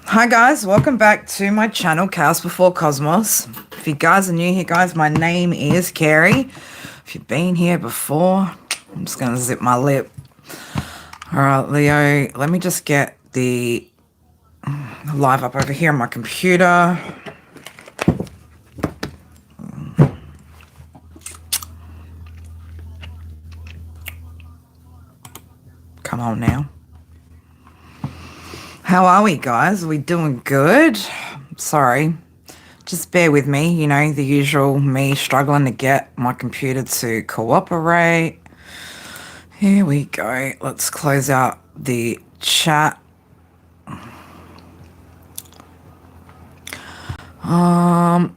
Hi guys, welcome back to my channel, Chaos Before Cosmos. If you guys are new here, guys, my name is Carrie. If you've been here before, I'm just going to zip my lip. Alright, Leo, let me just get the live up over here on my computer. Come on now. How are we, guys? Are we doing good? Sorry. Just bear with me. You know, the usual me struggling to get my computer to cooperate. Here we go. Let's close out the chat. I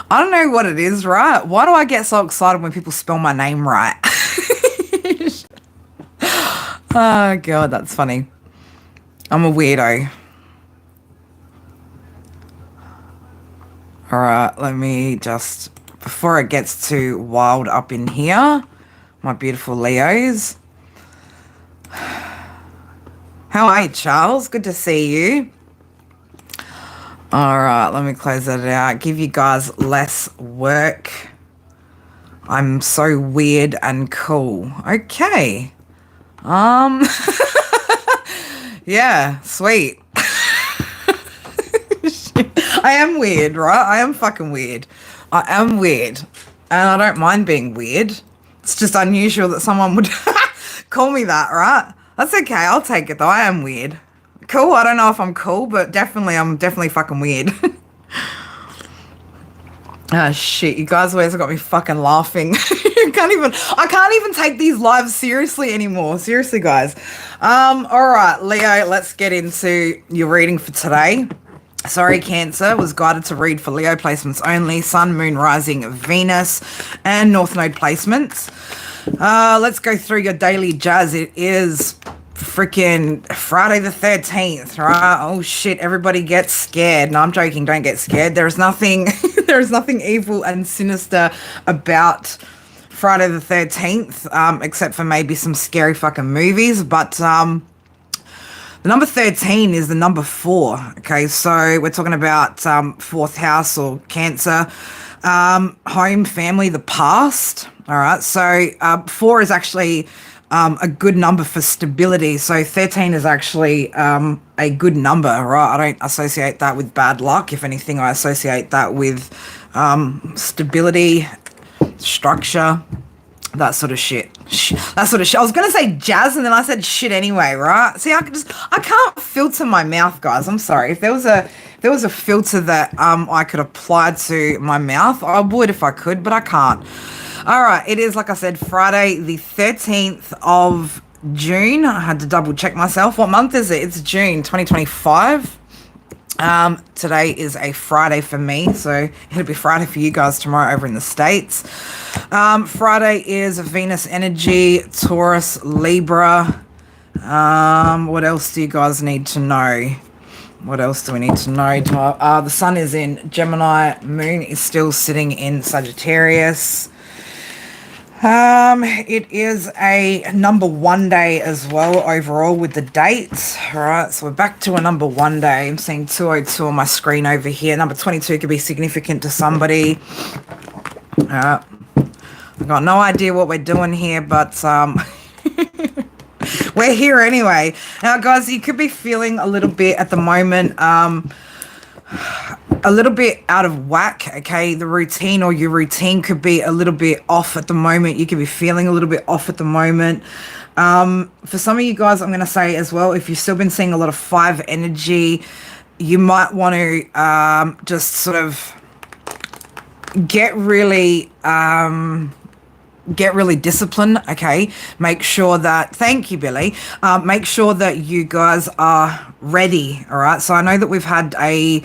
don't know what it is, right? Why do I get so excited when people spell my name right? Oh, God, that's funny. I'm a weirdo. All right, let me just, before it gets too wild up in here, my beautiful Leos. How are you, Charles? Good to see you. All right, let me close that out. Give you guys less work. I'm so weird and cool. Okay. Yeah, sweet. I am weird, right? I am fucking weird. I am weird. And I don't mind being weird. It's just unusual that someone would call me that, right? That's okay. I'll take it, though. I am weird. Cool. I don't know if I'm cool, but I'm definitely fucking weird. Ah, shit. You guys always got me fucking laughing. I can't even take these lives seriously anymore. Seriously, guys. All right, Leo, let's get into your reading for today. Sorry, Cancer was guided to read for Leo placements only, Sun, Moon, Rising, Venus, and North Node placements. Let's go through your daily jazz. It is freaking Friday the 13th, right? Oh shit, everybody gets scared. No, I'm joking, don't get scared. There's nothing evil and sinister about Friday the 13th, except for maybe some scary fucking movies, but the number 13 is the number 4. Okay, so we're talking about fourth house or Cancer, home, family, the past. All right, so 4 is actually a good number for stability. So 13 is actually a good number, right? I don't associate that with bad luck. If anything, I associate that with stability, structure, that sort of shit. That sort of shit. I was gonna say jazz, and then I said shit anyway, right? See, I can't filter my mouth, guys. I'm sorry. If there was a filter that I could apply to my mouth, I would if I could, but I can't. All right, it is, like I said, Friday the 13th of June. I had to double check myself. What month is it? It's June 2025. Today is a Friday for me, so it'll be Friday for you guys tomorrow over in the States. Friday is Venus energy, Taurus, Libra. What else do you guys need to know? What else do we need to know? The sun is in Gemini, moon is still sitting in Sagittarius. It is a number 1 day as well overall with the dates. All right, so we're back to a number 1 day. I'm seeing 202 on my screen over here. Number 22 could be significant to somebody. I've got no idea what we're doing here, but we're here anyway. Now, guys, you could be feeling a little bit at the moment, a little bit out of whack, okay? The routine or your routine could be a little bit off at the moment. You could be feeling a little bit off at the moment. For some of you guys, I'm going to say as well, if you've still been seeing a lot of 5 energy, you might want to just sort of get really disciplined, okay? Make sure that, thank you, Billy. Make sure that you guys are ready, all right? So I know that we've had a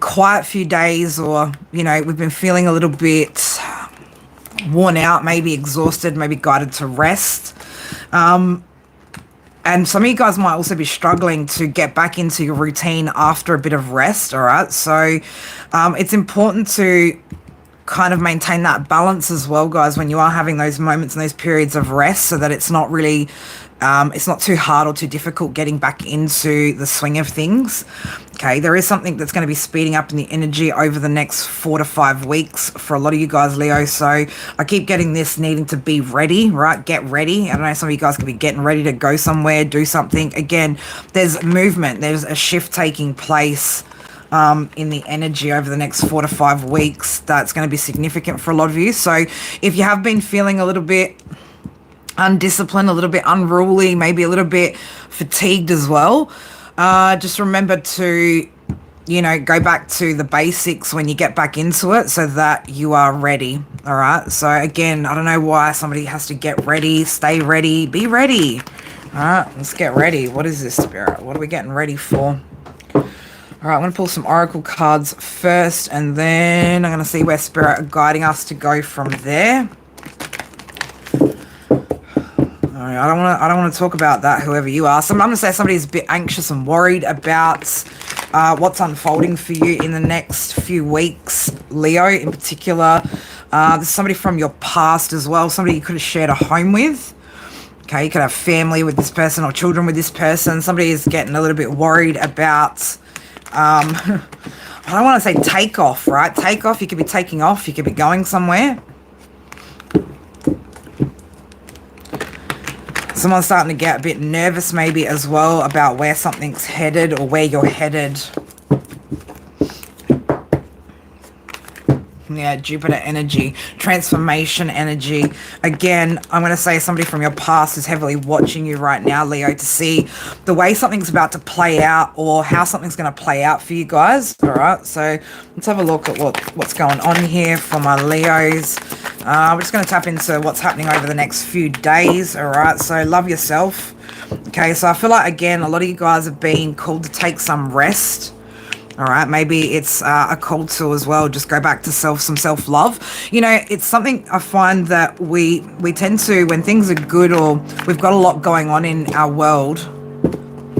quiet few days, or, you know, we've been feeling a little bit worn out, maybe exhausted, maybe guided to rest. And some of you guys might also be struggling to get back into your routine after a bit of rest, all right? So it's important to kind of maintain that balance as well, guys, when you are having those moments and those periods of rest, so that it's not really it's not too hard or too difficult getting back into the swing of things. Okay, there is something that's going to be speeding up in the energy over the next 4 to 5 weeks for a lot of you guys, Leo. So I keep getting this needing to be ready, right? Get ready. I don't know, some of you guys could be getting ready to go somewhere, do something. Again, there's movement, there's a shift taking place in the energy over the next 4 to 5 weeks that's going to be significant for a lot of you. So if you have been feeling a little bit undisciplined, a little bit unruly, maybe a little bit fatigued as well, just remember to, you know, go back to the basics when you get back into it so that you are ready. All right. So again, I don't know why somebody has to get ready, stay ready, be ready. All right, let's get ready. What is this, Spirit? What are we getting ready for? All right, I'm going to pull some Oracle cards first, and then I'm going to see where Spirit are guiding us to go from there. All right, I don't want to talk about that, whoever you are. So I'm going to say somebody's a bit anxious and worried about what's unfolding for you in the next few weeks, Leo in particular. There's somebody from your past as well, somebody you could have shared a home with. Okay, you could have family with this person or children with this person. Somebody is getting a little bit worried about... I don't want to say take off, right? Take off, you could be taking off, you could be going somewhere. Someone's starting to get a bit nervous maybe as well about where something's headed or where you're headed. Yeah, Jupiter energy, transformation energy. Again, I'm going to say somebody from your past is heavily watching you right now, Leo, to see the way something's about to play out or how something's going to play out for you guys. All right, so let's have a look at what's going on here for my Leos. We're just going to tap into what's happening over the next few days. All right, so love yourself. Okay, so I feel like, again, a lot of you guys are being called to take some rest. All right, maybe it's a call to as well, just go back to some self-love. You know, it's something I find that we tend to, when things are good or we've got a lot going on in our world,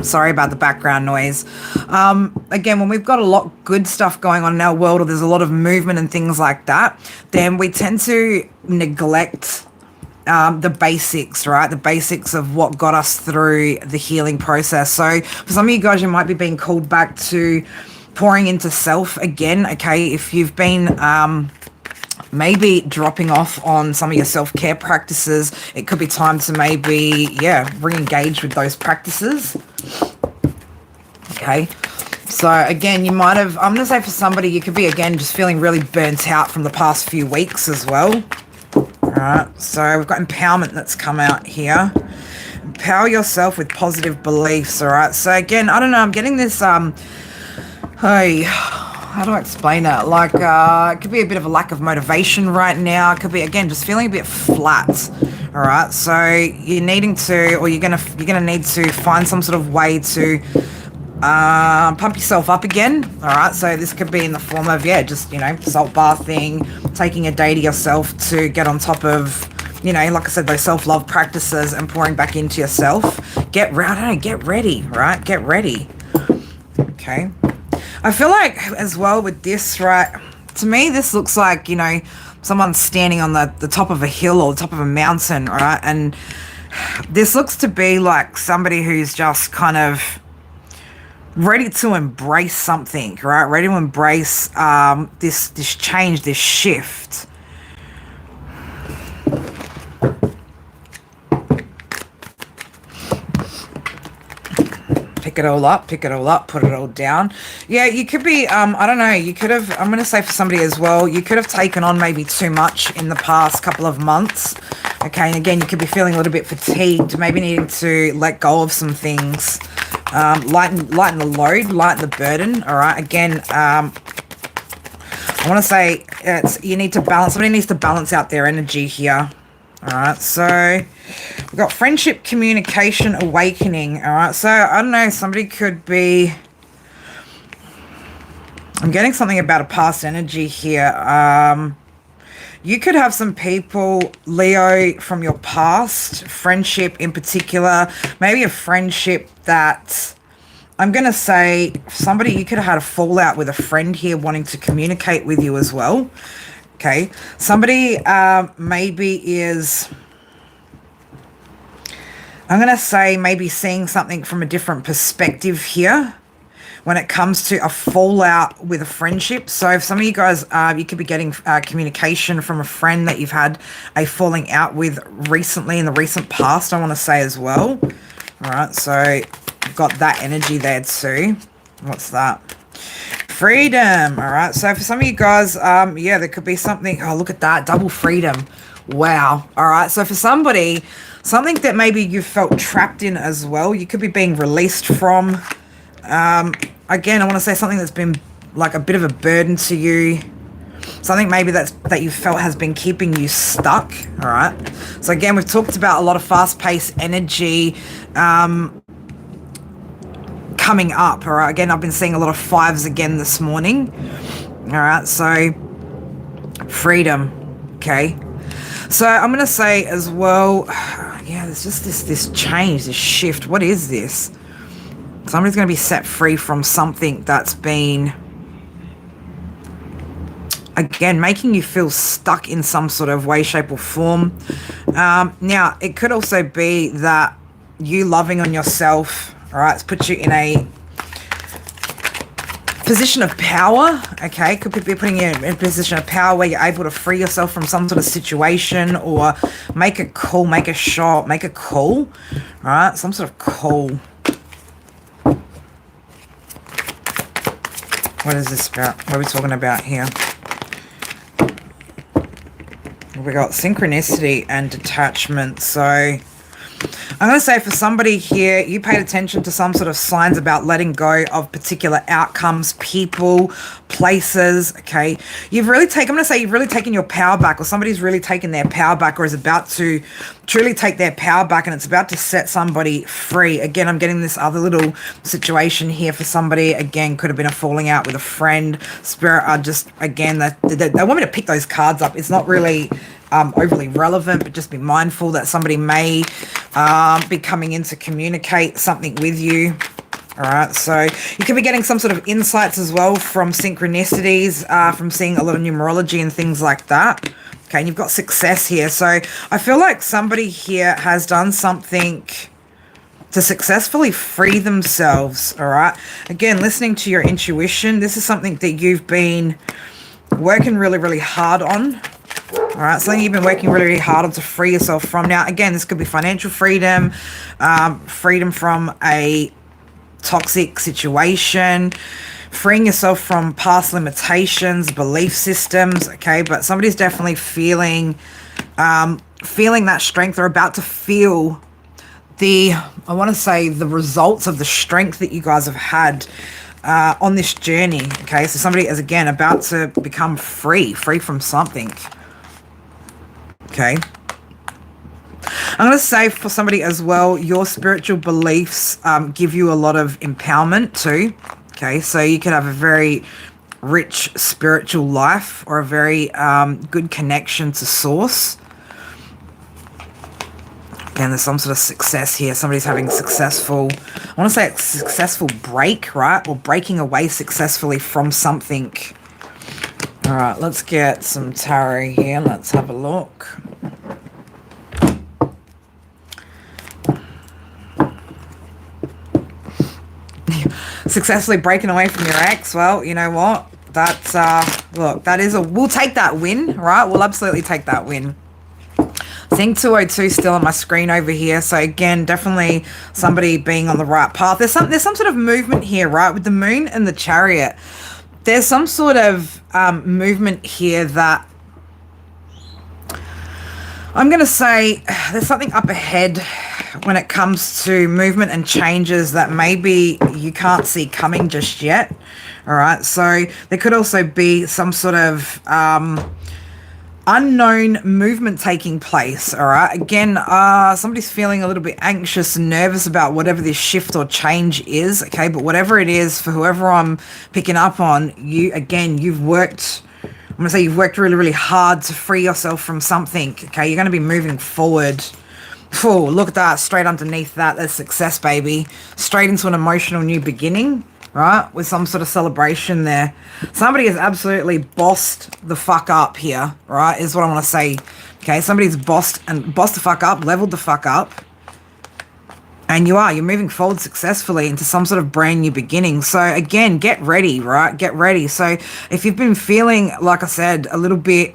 sorry about the background noise. Again, when we've got a lot good stuff going on in our world or there's a lot of movement and things like that, then we tend to neglect the basics, right? The basics of what got us through the healing process. So for some of you guys, you might be being called back to pouring into self again. Okay, if you've been maybe dropping off on some of your self-care practices, it could be time to maybe, yeah, re-engage with those practices. Okay, so again, you might have, I'm going to say for somebody, you could be, again, just feeling really burnt out from the past few weeks as well. All right, so we've got empowerment that's come out here. Empower yourself with positive beliefs. All right, so again, I don't know, I'm getting this, hey, how do I explain it? Like, it could be a bit of a lack of motivation right now. It could be, again, just feeling a bit flat. All right, so you're needing to, or you're gonna need to find some sort of way to pump yourself up again. All right, so this could be in the form of, yeah, just, you know, salt bathing, taking a day to yourself to get on top of, you know, like I said, those self-love practices and pouring back into yourself. Get ready, right? Get ready. Okay. I feel like as well with this, right, to me, this looks like, you know, someone's standing on the top of a hill or the top of a mountain, right? And this looks to be like somebody who's just kind of ready to embrace something, right? Ready to embrace this change, this shift. Pick it all up, put it all down. Yeah, you could be, I don't know, you could have, I'm going to say for somebody as well, you could have taken on maybe too much in the past couple of months. Okay, and again, you could be feeling a little bit fatigued, maybe needing to let go of some things. Lighten the load, lighten the burden, all right? Again, I want to say you need to balance, somebody needs to balance out their energy here. All right, so we've got friendship, communication, awakening. All right, so I don't know, somebody could be, I'm getting something about a past energy here. You could have some people, Leo, from your past, friendship in particular, maybe a friendship that, I'm going to say, somebody, you could have had a fallout with a friend here wanting to communicate with you as well. Okay, somebody maybe is, I'm going to say, maybe seeing something from a different perspective here when it comes to a fallout with a friendship. So if some of you guys, you could be getting communication from a friend that you've had a falling out with recently, in the recent past, I want to say as well. All right, so you've got that energy there too. What's that? Freedom. All right, so for some of you guys, yeah, there could be something. Oh, look at that, double freedom. Wow. All right, so for somebody, something that maybe you felt trapped in as well, you could be being released from. Again, I want to say something that's been like a bit of a burden to you, something maybe that you felt has been keeping you stuck. All right, so again, we've talked about a lot of fast-paced energy coming up. All right, again, I've been seeing a lot of 5s again this morning. All right, so freedom. Okay, so I'm gonna say as well, yeah, there's just this change, this shift. What is this? Somebody's going to be set free from something that's been, again, making you feel stuck in some sort of way, shape, or form. Now, it could also be that you loving on yourself, all right, it's put you in a position of power, okay? Could be putting you in a position of power where you're able to free yourself from some sort of situation, or make a call, make a shot, make a call, all right? Some sort of call. What is this about? What are we talking about here? We got synchronicity and detachment. So I'm going to say for somebody here, you paid attention to some sort of signs about letting go of particular outcomes, people, places, okay? I'm going to say you've really taken your power back, or somebody's really taken their power back, or is about to truly take their power back, and it's about to set somebody free. Again, I'm getting this other little situation here for somebody. Again, could have been a falling out with a friend. Spirit are just, again, they want me to pick those cards up. It's not really overly relevant, but just be mindful that somebody may be coming in to communicate something with you. All right, so you could be getting some sort of insights as well from synchronicities, from seeing a lot of numerology and things like that. Okay, and you've got success here. So I feel like somebody here has done something to successfully free themselves. All right, again, listening to your intuition, this is something that you've been working really, really hard on. All right, something you've been working really, really hard on to free yourself from. Now, again, this could be financial freedom, freedom from a toxic situation, freeing yourself from past limitations, belief systems, okay? But somebody's definitely feeling that strength. They're about to feel I want to say, the results of the strength that you guys have had on this journey, okay? So somebody is, again, about to become free from something. Okay. I'm going to say for somebody as well, your spiritual beliefs give you a lot of empowerment too. Okay. So you could have a very rich spiritual life, or a very good connection to source. Again, there's some sort of success here. Somebody's having successful, I want to say a successful break, right? Or breaking away successfully from something. All right, let's get some tarot here. Let's have a look. Successfully breaking away from your ex. Well, you know what? That's, look, that is we'll take that win, right? We'll absolutely take that win. Seeing 202 still on my screen over here. So again, definitely somebody being on the right path. There's some sort of movement here, right? With the moon and the chariot. There's some sort of movement here that I'm going to say there's something up ahead when it comes to movement and changes that maybe you can't see coming just yet. All right. So there could also be some sort of unknown movement taking place. All right. Again, somebody's feeling a little bit anxious and nervous about whatever this shift or change is. Okay. But whatever it is, for whoever I'm picking up on, you've worked, I'm going to say you've worked really, really hard to free yourself from something. Okay. You're going to be moving forward. Oh, look at that. Straight underneath that. That's success, baby. Straight into an emotional new beginning. right? With some sort of celebration there. Somebody has absolutely bossed the fuck up here, right? Is what I want to say. Okay, somebody's bossed the fuck up, leveled the fuck up. And you're moving forward successfully into some sort of brand new beginning. So again, get ready, right? Get ready. So if you've been feeling, like I said, a little bit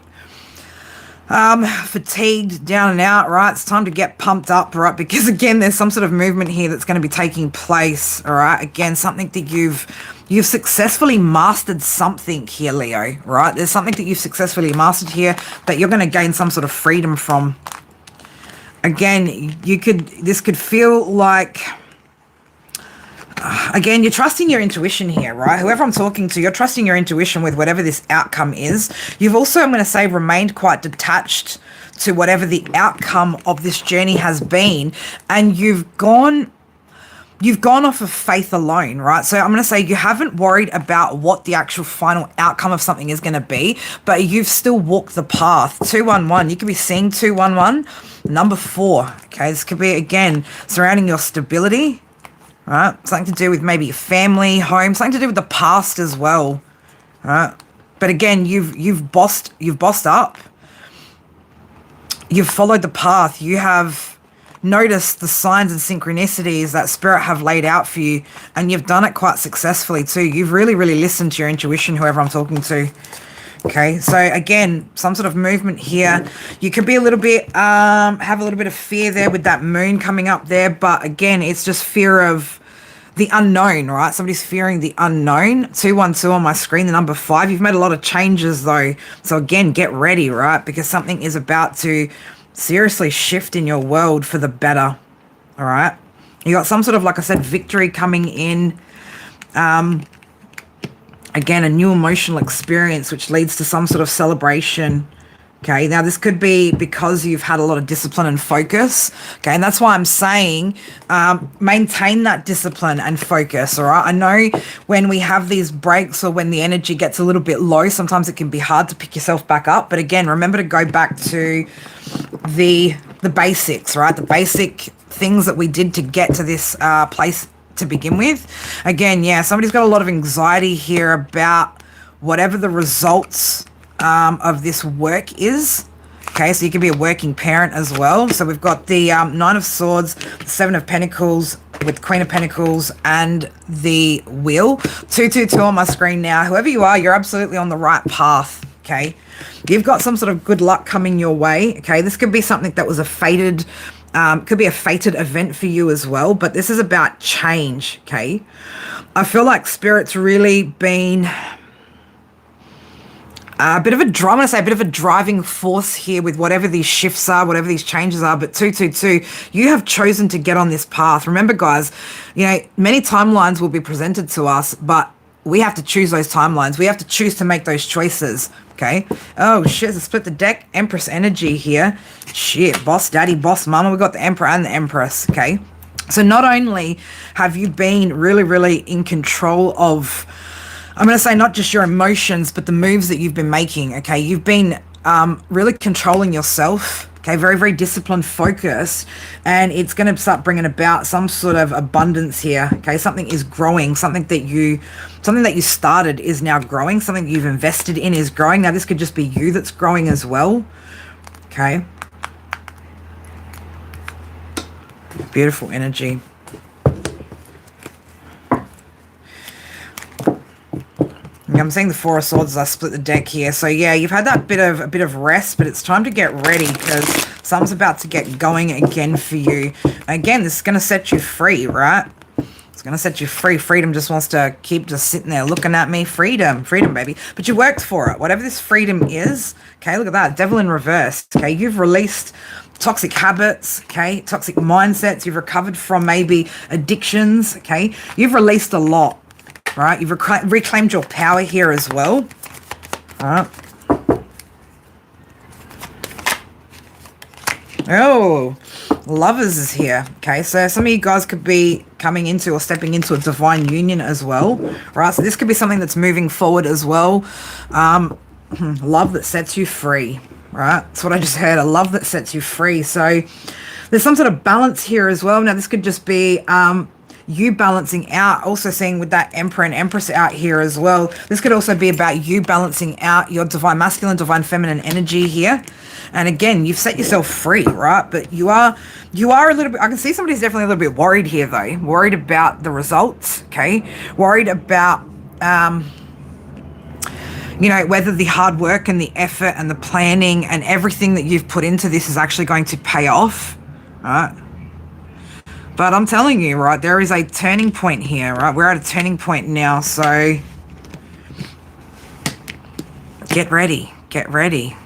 fatigued, down and out, right? It's time to get pumped up, right? Because again, there's some sort of movement here that's going to be taking place, all right? Again, something that you've successfully mastered something here, Leo, right? There's something that you've successfully mastered here that you're going to gain some sort of freedom from. Again, this could feel like, again, you're trusting your intuition here, right? Whoever I'm talking to, you're trusting your intuition with whatever this outcome is. You've also, I'm going to say, remained quite detached to whatever the outcome of this journey has been. And you've gone off of faith alone, right? So I'm going to say you haven't worried about what the actual final outcome of something is going to be, but you've still walked the path. 211, you could be seeing 211. Number 4, okay? This could be, again, surrounding your stability, right? Something to do with maybe your family, home, something to do with the past as well, right? But again, you've bossed up. You've followed the path. You have noticed the signs and synchronicities that spirit have laid out for you, and you've done it quite successfully too. You've really, really listened to your intuition, whoever I'm talking to. Okay, so again, some sort of movement here. You could be a little bit, have a little bit of fear there with that moon coming up there, but again, it's just fear of the unknown, right? Somebody's fearing the unknown. 212 on my screen, the number 5. You've made a lot of changes though. So again, get ready, right? Because something is about to seriously shift in your world for the better, all right? You got some sort of, like I said, victory coming in. Again, a new emotional experience, which leads to some sort of celebration. Okay, now this could be because you've had a lot of discipline and focus. Okay, and that's why I'm saying maintain that discipline and focus, all right? I know when we have these breaks or when the energy gets a little bit low, sometimes it can be hard to pick yourself back up. But again, remember to go back to the basics, right? The basic things that we did to get to this place to begin with. Again, yeah, somebody's got a lot of anxiety here about whatever the results of this work is. Okay, so you can be a working parent as well. So we've got the 9 of Swords, the 7 of Pentacles with Queen of Pentacles and the Wheel. 222 on my screen now. Whoever you are, you're absolutely on the right path. Okay, you've got some sort of good luck coming your way. Okay, this could be something that was a fated could be a fated event for you as well, but this is about change. Okay, I feel like Spirit's really been a bit of a driving force here with whatever these shifts are, whatever these changes are. But 222, you have chosen to get on this path. Remember, guys, you know, many timelines will be presented to us, but we have to choose those timelines. We have to choose to make those choices. Okay. Oh shit, let's split the deck. Empress energy here. Shit, boss daddy, boss mama. We got the Emperor and the Empress. Okay. So not only have you been really, really in control of, I'm going to say, not just your emotions, but the moves that you've been making. Okay. You've been really controlling yourself. Okay. Very, very disciplined, focused, and it's going to start bringing about some sort of abundance here. Okay. Something is growing. Something that you started is now growing. Something you've invested in is growing. Now, this could just be you that's growing as well. Okay. Beautiful energy. I'm seeing the 4 of Swords as I split the deck here. So yeah, you've had that a bit of rest, but it's time to get ready because something's about to get going again for you. Again, this is going to set you free, right? It's going to set you free. Freedom just wants to keep just sitting there looking at me. Freedom, baby. But you worked for it. Whatever this freedom is, okay, look at that. Devil in reverse, okay? You've released toxic habits, okay? Toxic mindsets. You've recovered from maybe addictions, okay? You've released a lot, right? You've reclaimed your power here as well, all right? Oh, Lovers is here. Okay, so some of you guys could be coming into or stepping into a divine union as well, right? So this could be something that's moving forward as well. Love that sets you free, right? That's what I just heard. A love that sets you free. So there's some sort of balance here as well. Now, this could just be you balancing out. Also seeing with that Emperor and Empress out here as well. This could also be about you balancing out your divine masculine, divine feminine energy here. And again, you've set yourself free, right? But you are a little bit, I can see somebody's definitely a little bit worried here though. Worried about the results, okay? Worried about, you know, whether the hard work and the effort and the planning and everything that you've put into this is actually going to pay off, right? But I'm telling you, right, there is a turning point here, right? We're at a turning point now, so get ready, get ready.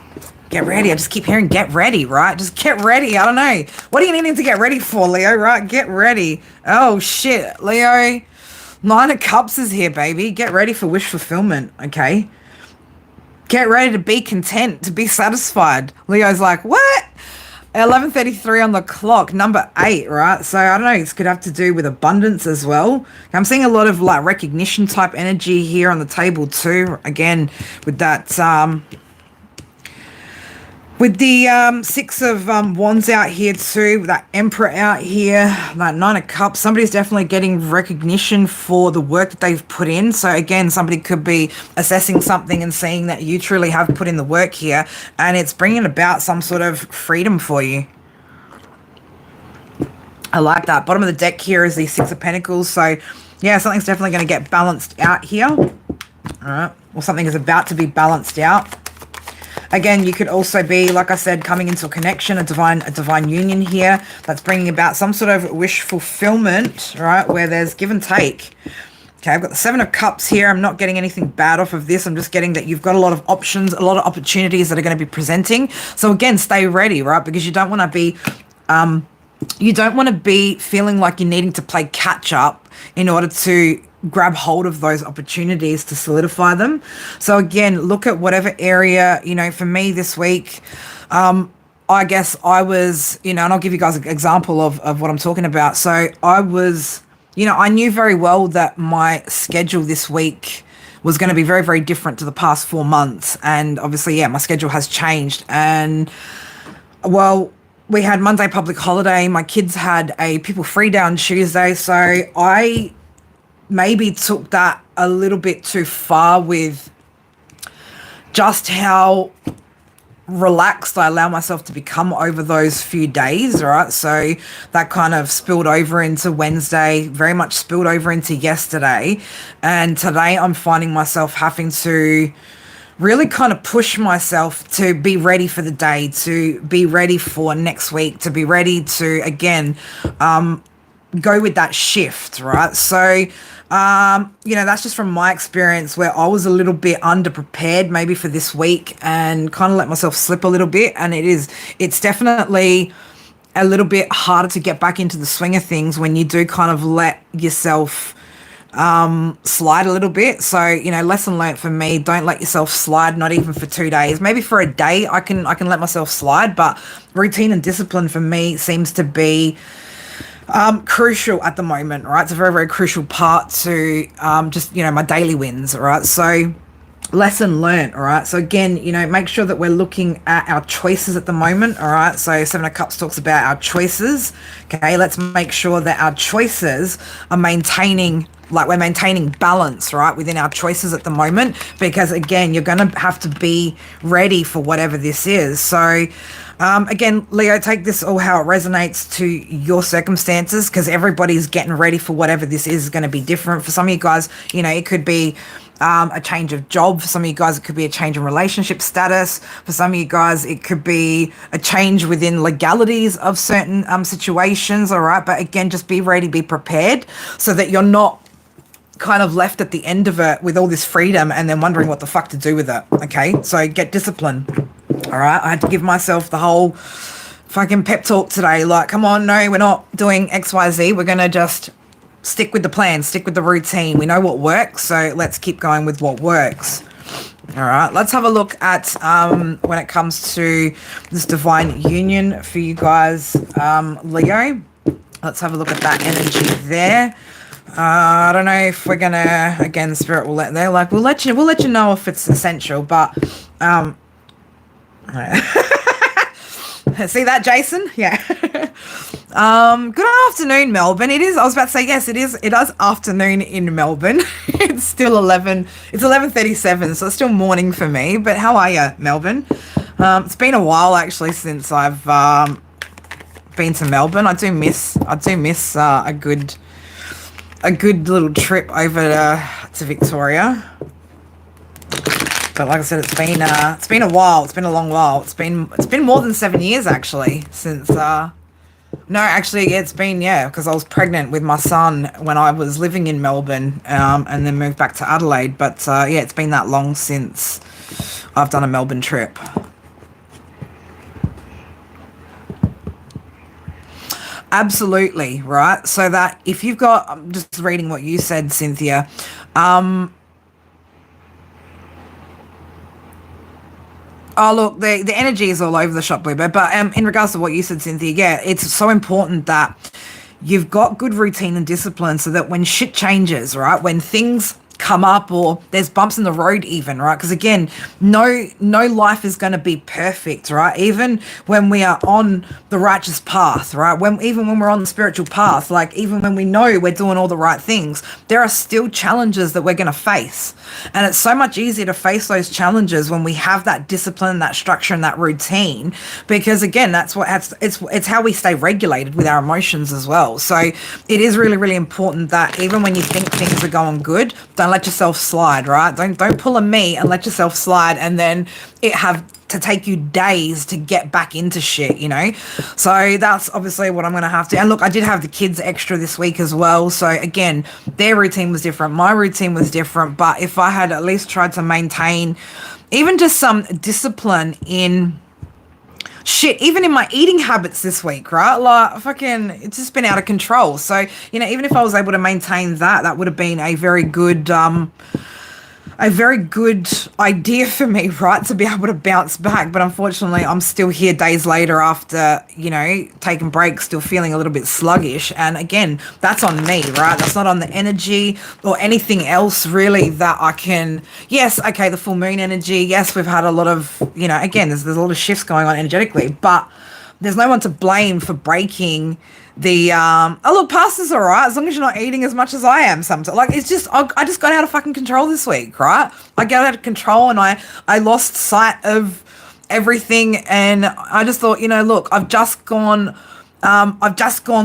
Get ready. I just keep hearing get ready, right? Just get ready. I don't know. What are you needing to get ready for, Leo, right? Get ready. Oh, shit. Leo, 9 of Cups is here, baby. Get ready for wish fulfillment, okay? Get ready to be content, to be satisfied. Leo's like, what? 11:33 on the clock, number 8, right? So I don't know, this could have to do with abundance as well. I'm seeing a lot of like recognition type energy here on the table too. Again, with that, with the 6 of Wands out here too, with that Emperor out here, that 9 of Cups, somebody's definitely getting recognition for the work that they've put in. So again, somebody could be assessing something and seeing that you truly have put in the work here, and it's bringing about some sort of freedom for you. I like that. Bottom of the deck here is the 6 of Pentacles. So yeah, something's definitely going to get balanced out here. All right. Or something is about to be balanced out. Again, you could also be, like I said, coming into a connection, a divine union here that's bringing about some sort of wish fulfillment, right, where there's give and take. Okay, I've got the 7 of Cups here. I'm not getting anything bad off of this. I'm just getting that you've got a lot of options, a lot of opportunities that are going to be presenting. So again, stay ready, right, because you don't want to be feeling like you're needing to play catch up in order to grab hold of those opportunities to solidify them. So again, look at whatever area, you know, for me this week, I guess I was, you know, and I'll give you guys an example of what I'm talking about. So I was, you know, I knew very well that my schedule this week was going to be very, very different to the past 4 months. And obviously, yeah, my schedule has changed. And well, we had Monday public holiday. My kids had a people free day on Tuesday. So I maybe took that a little bit too far with just how relaxed I allow myself to become over those few days, right? So that kind of spilled over into Wednesday, very much spilled over into yesterday. And today I'm finding myself having to really kind of push myself to be ready for the day, to be ready for next week, to be ready to, again, go with that shift, right? So, you know, that's just from my experience where I was a little bit underprepared maybe for this week and kind of let myself slip a little bit. And it's definitely a little bit harder to get back into the swing of things when you do kind of let yourself slide a little bit. So, you know, lesson learned for me, don't let yourself slide, not even for 2 days. Maybe for a day I can let myself slide, but routine and discipline for me seems to be crucial at the moment, right? It's a very, very crucial part to just, you know, my daily wins, right? So lesson learned, all right? So again, you know, make sure that we're looking at our choices at the moment, all right? So 7 of Cups talks about our choices, okay? Let's make sure that our choices are maintaining, like we're maintaining balance, right, within our choices at the moment, because again, you're going to have to be ready for whatever this is. So again, Leo, take this all how it resonates to your circumstances, because everybody's getting ready for whatever this is going to be different. For some of you guys, you know, it could be a change of job. For some of you guys, it could be a change in relationship status. For some of you guys, it could be a change within legalities of certain situations, all right? But again, just be ready, be prepared so that you're not kind of left at the end of it with all this freedom and then wondering what the fuck to do with it, okay? So get discipline, all right? I had to give myself the whole fucking pep talk today, like, come on, no, we're not doing XYZ. We're going to just stick with the plan, stick with the routine. We know what works, so let's keep going with what works. All right, let's have a look at when it comes to this divine union for you guys, Leo. Let's have a look at that energy there. I don't know if we're gonna, again, Spirit will let, they're like, we'll let you know if it's essential, but see that, Jason? Yeah. Good afternoon, Melbourne. It is. I was about to say yes. It is. It is afternoon in Melbourne. It's still 11. It's 11:37, so it's still morning for me. But how are you, Melbourne? It's been a while actually since I've been to Melbourne. I do miss. A good little trip over to Victoria. But like I said, it's been a while. It's been a long while. It's been more than 7 years actually since. No, actually, it's been, yeah, because I was pregnant with my son when I was living in Melbourne, and then moved back to Adelaide. But yeah, it's been that long since I've done a Melbourne trip. Absolutely, right? So that if you've got, I'm just reading what you said, Cynthia. Um, Oh, look, the energy is all over the shop, Bluebird. But in regards to what you said, Cynthia, yeah, it's so important that you've got good routine and discipline so that when shit changes, right, when things come up or there's bumps in the road even, right, because again, no life is going to be perfect, right, even when we are on the righteous path, right, even when we're on the spiritual path, like even when we know we're doing all the right things, there are still challenges that we're going to face. And it's so much easier to face those challenges when we have that discipline, that structure, and that routine, because again, that's what it's how we stay regulated with our emotions as well. So it is really, really important that even when you think things are going good, don't let yourself slide, right? Don't pull a me and let yourself slide, and then it have to take you days to get back into shit, you know? So that's obviously what I'm going to have to. And look, I did have the kids extra this week as well. So again, their routine was different. My routine was different. But if I had at least tried to maintain even just some discipline in shit, even in my eating habits this week, right? Like fucking, it's just been out of control. So, you know, even if I was able to maintain that, that would have been a very good idea for me, right, to be able to bounce back. But unfortunately, I'm still here days later after, you know, taking breaks, still feeling a little bit sluggish. And again, that's on me, right? That's not on the energy or anything else really that I can, yes, okay, the full moon energy. Yes, we've had a lot of, you know, again, there's a lot of shifts going on energetically, but there's no one to blame for breaking the oh look, pasta's all right as long as you're not eating as much as I am sometimes. Like it's just I just got out of fucking control this week, right? I got out of control and I lost sight of everything, and I just thought, you know, look, I've just gone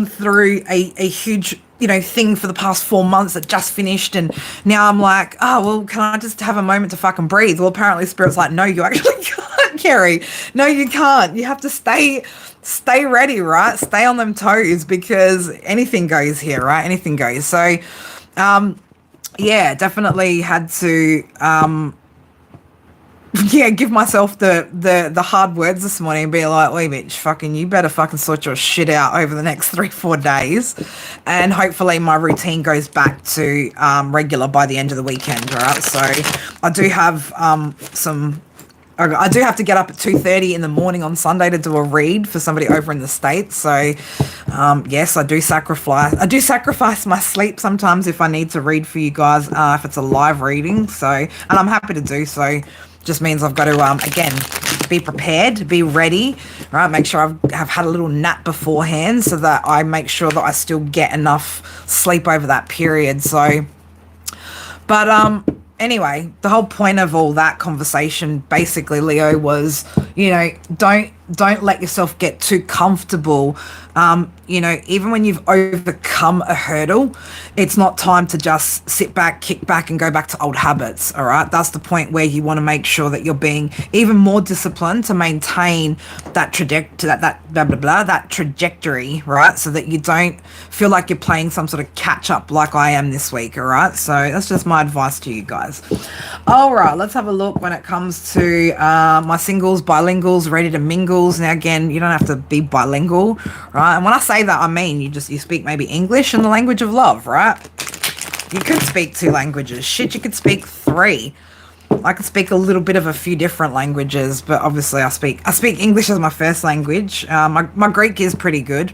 through a huge, you know, thing for the past 4 months that just finished, and now I'm like, oh well, can I just have a moment to fucking breathe? Well, apparently Spirit's like, no, you actually can't, Kerry. No, you can't. You have to stay ready, right? Stay on them toes, because anything goes here, right? Anything goes. So yeah, definitely had to yeah, give myself the hard words this morning and be like, wait, bitch, fucking, you better fucking sort your shit out over the next 3-4 days, and hopefully my routine goes back to regular by the end of the weekend, right? So I do have I do have to get up at 2:30 in the morning on Sunday to do a read for somebody over in the States. So, yes, I do sacrifice my sleep sometimes if I need to read for you guys, if it's a live reading. So, and I'm happy to do so. Just means I've got to, again, be prepared, be ready, right? Make sure I've had a little nap beforehand so that I make sure that I still get enough sleep over that period. So, but, anyway, the whole point of all that conversation basically, Leo, was, you know, don't let yourself get too comfortable. You know, even when you've overcome a hurdle, it's not time to just sit back, kick back, and go back to old habits. All right. That's the point where you want to make sure that you're being even more disciplined to maintain that that trajectory, right? So that you don't feel like you're playing some sort of catch up like I am this week. All right. So that's just my advice to you guys. All right. Let's have a look when it comes to my singles, bilinguals, ready to mingles. Now, again, you don't have to be bilingual, right? And when I say that, I mean you speak maybe English and the language of love, right? You could speak 2 languages. Shit, you could speak 3. I can speak a little bit of a few different languages, but obviously I speak English as my first language. My Greek is pretty good.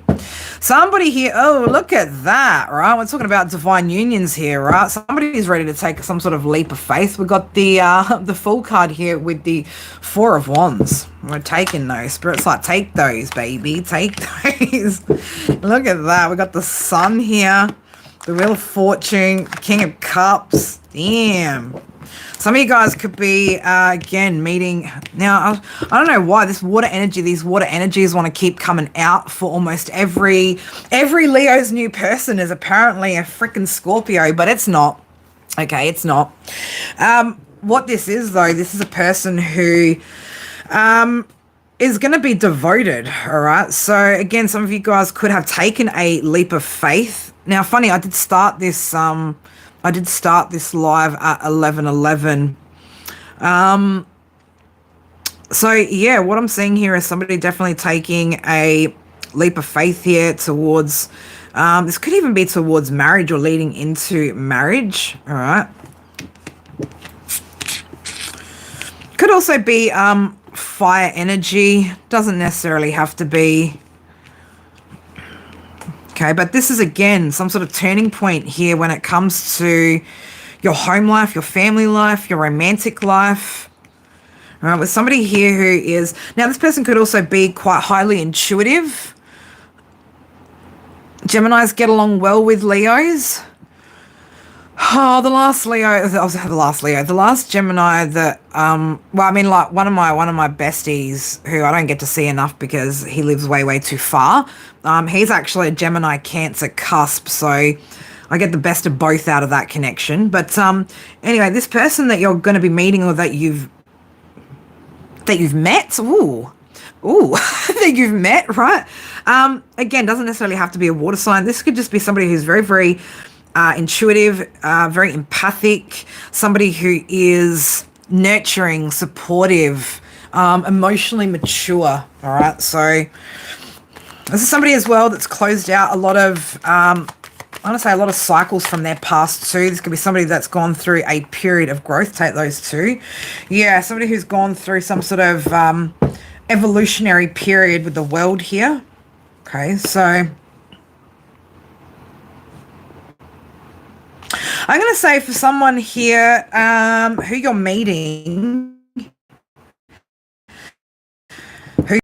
Somebody here, oh, look at that, right? We're talking about divine unions here, right? Somebody is ready to take some sort of leap of faith. We've got the Fool card here with the Four of Wands. We're taking those. Spirit's like, take those, baby. Take those. Look at that. We got the Sun here. The Wheel of Fortune. King of Cups. Damn. Some of you guys could be, again, meeting... Now, I don't know why these water energies want to keep coming out for almost every Leo's new person is apparently a freaking Scorpio, but it's not. Okay, it's not. What this is, though, this is a person who is going to be devoted, all right? So, again, some of you guys could have taken a leap of faith. Now, funny, I did start this live at 11:11. So yeah, what I'm seeing here is somebody definitely taking a leap of faith here towards, this could even be towards marriage or leading into marriage. All right. Could also be fire energy. Doesn't necessarily have to be. Okay, but this is, again, some sort of turning point here when it comes to your home life, your family life, your romantic life. All right, with somebody here who is... Now, this person could also be quite highly intuitive. Geminis get along well with Leos. Oh, the last Gemini that, well, I mean, like one of my besties who I don't get to see enough because he lives way too far. He's actually a Gemini Cancer cusp, so I get the best of both out of that connection. But anyway, this person that you're going to be meeting or that you've met, that you've met, right? Again, doesn't necessarily have to be a water sign. This could just be somebody who's very intuitive, very empathic, somebody who is nurturing, supportive, emotionally mature. All right. So this is somebody as well that's closed out a lot of, I want to say a lot of cycles from their past too. This could be somebody that's gone through a period of growth. Take those two. Yeah. Somebody who's gone through some sort of, evolutionary period with the world here. Okay. So I'm going to say for someone here who you're meeting, who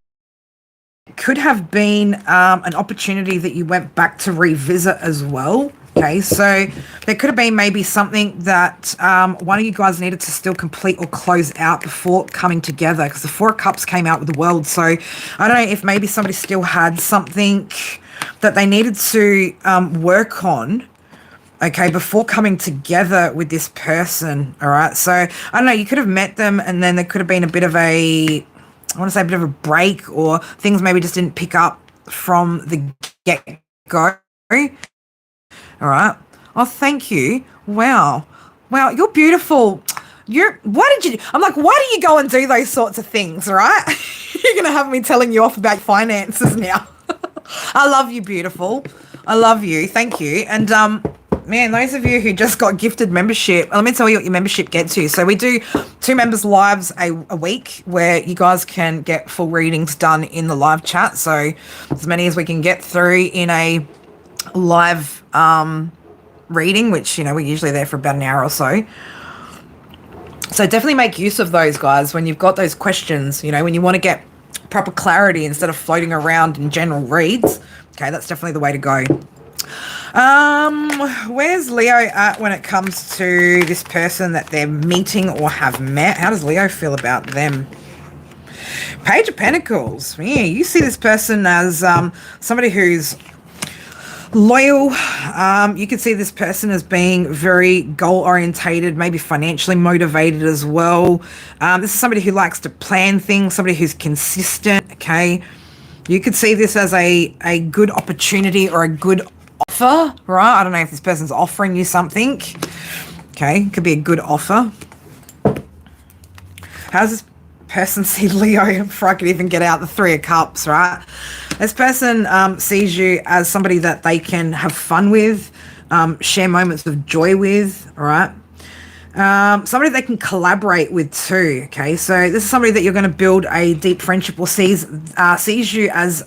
could have been an opportunity that you went back to revisit as well. Okay, so there could have been maybe something that one of you guys needed to still complete or close out before coming together, because the Four of Cups came out with the world. So I don't know if maybe somebody still had something that they needed to work on, okay, before coming together with this person. All right. So I don't know, you could have met them and then there could have been a bit of a, I want to say a bit of a break, or things maybe just didn't pick up from the get-go. All right. Oh, thank you. Wow. Wow. You're beautiful. Why did you, I'm like, why do you go and do those sorts of things? All right. You're going to have me telling you off about finances now. I love you, beautiful. I love you. Thank you. And, man, those of you who just got gifted membership, let me tell you what your membership gets you. So we do 2 members lives a week where you guys can get full readings done in the live chat. So as many as we can get through in a live reading, which, you know, we're usually there for about an hour or so. So definitely make use of those, guys, when you've got those questions, you know, when you want to get proper clarity instead of floating around in general reads. Okay, that's definitely the way to go. Where's Leo at when it comes to this person that they're meeting or have met? How does Leo feel about them? Page of Pentacles. Yeah, you see this person as somebody who's loyal. You can see this person as being very goal orientated, maybe financially motivated as well. This is somebody who likes to plan things, somebody who's consistent. Okay, you could see this as a good opportunity or a good offer, right? I don't know if this person's offering you something. Okay, could be a good offer. How does this person see Leo before I could even get out the 3 of Cups, right? This person sees you as somebody that they can have fun with, share moments of joy with, all right? Somebody they can collaborate with too. Okay, so this is somebody that you're going to build a deep friendship or sees you as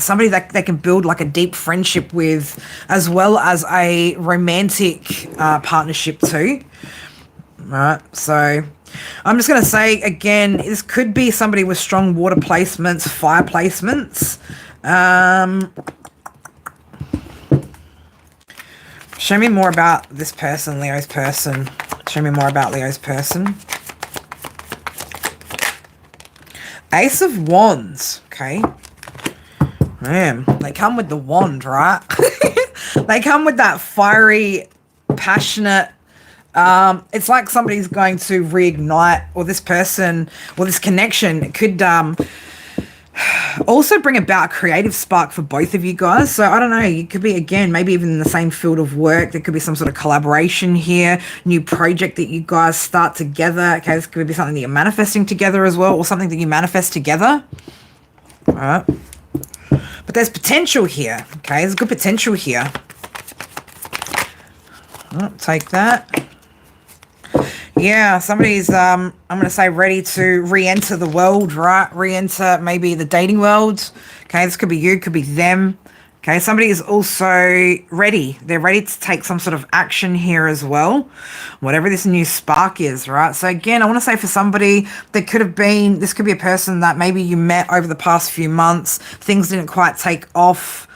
somebody that they can build like a deep friendship with, as well as a romantic partnership too. Right, so I'm just going to say again, this could be somebody with strong water placements, fire placements. Show me more about this person, Leo's person. Show me more about Leo's person. Ace of Wands. Okay. Man, they come with the wand, right? They come with that fiery, passionate. It's like somebody's going to reignite, or this person, or this connection could also bring about a creative spark for both of you guys. So I don't know, it could be, again, maybe even in the same field of work. There could be some sort of collaboration here, new project that you guys start together. Okay, this could be something that you're manifesting together as well, or something that you manifest together. All right, but there's potential here. Okay, there's good potential here. Oh, take that. Yeah, somebody's, I'm going to say, ready to re-enter the world, right? Re-enter maybe the dating world. Okay, this could be you, could be them. Okay, somebody is also ready. They're ready to take some sort of action here as well. Whatever this new spark is, right? So again, I want to say for somebody that could have been, this could be a person that maybe you met over the past few months. Things didn't quite take off.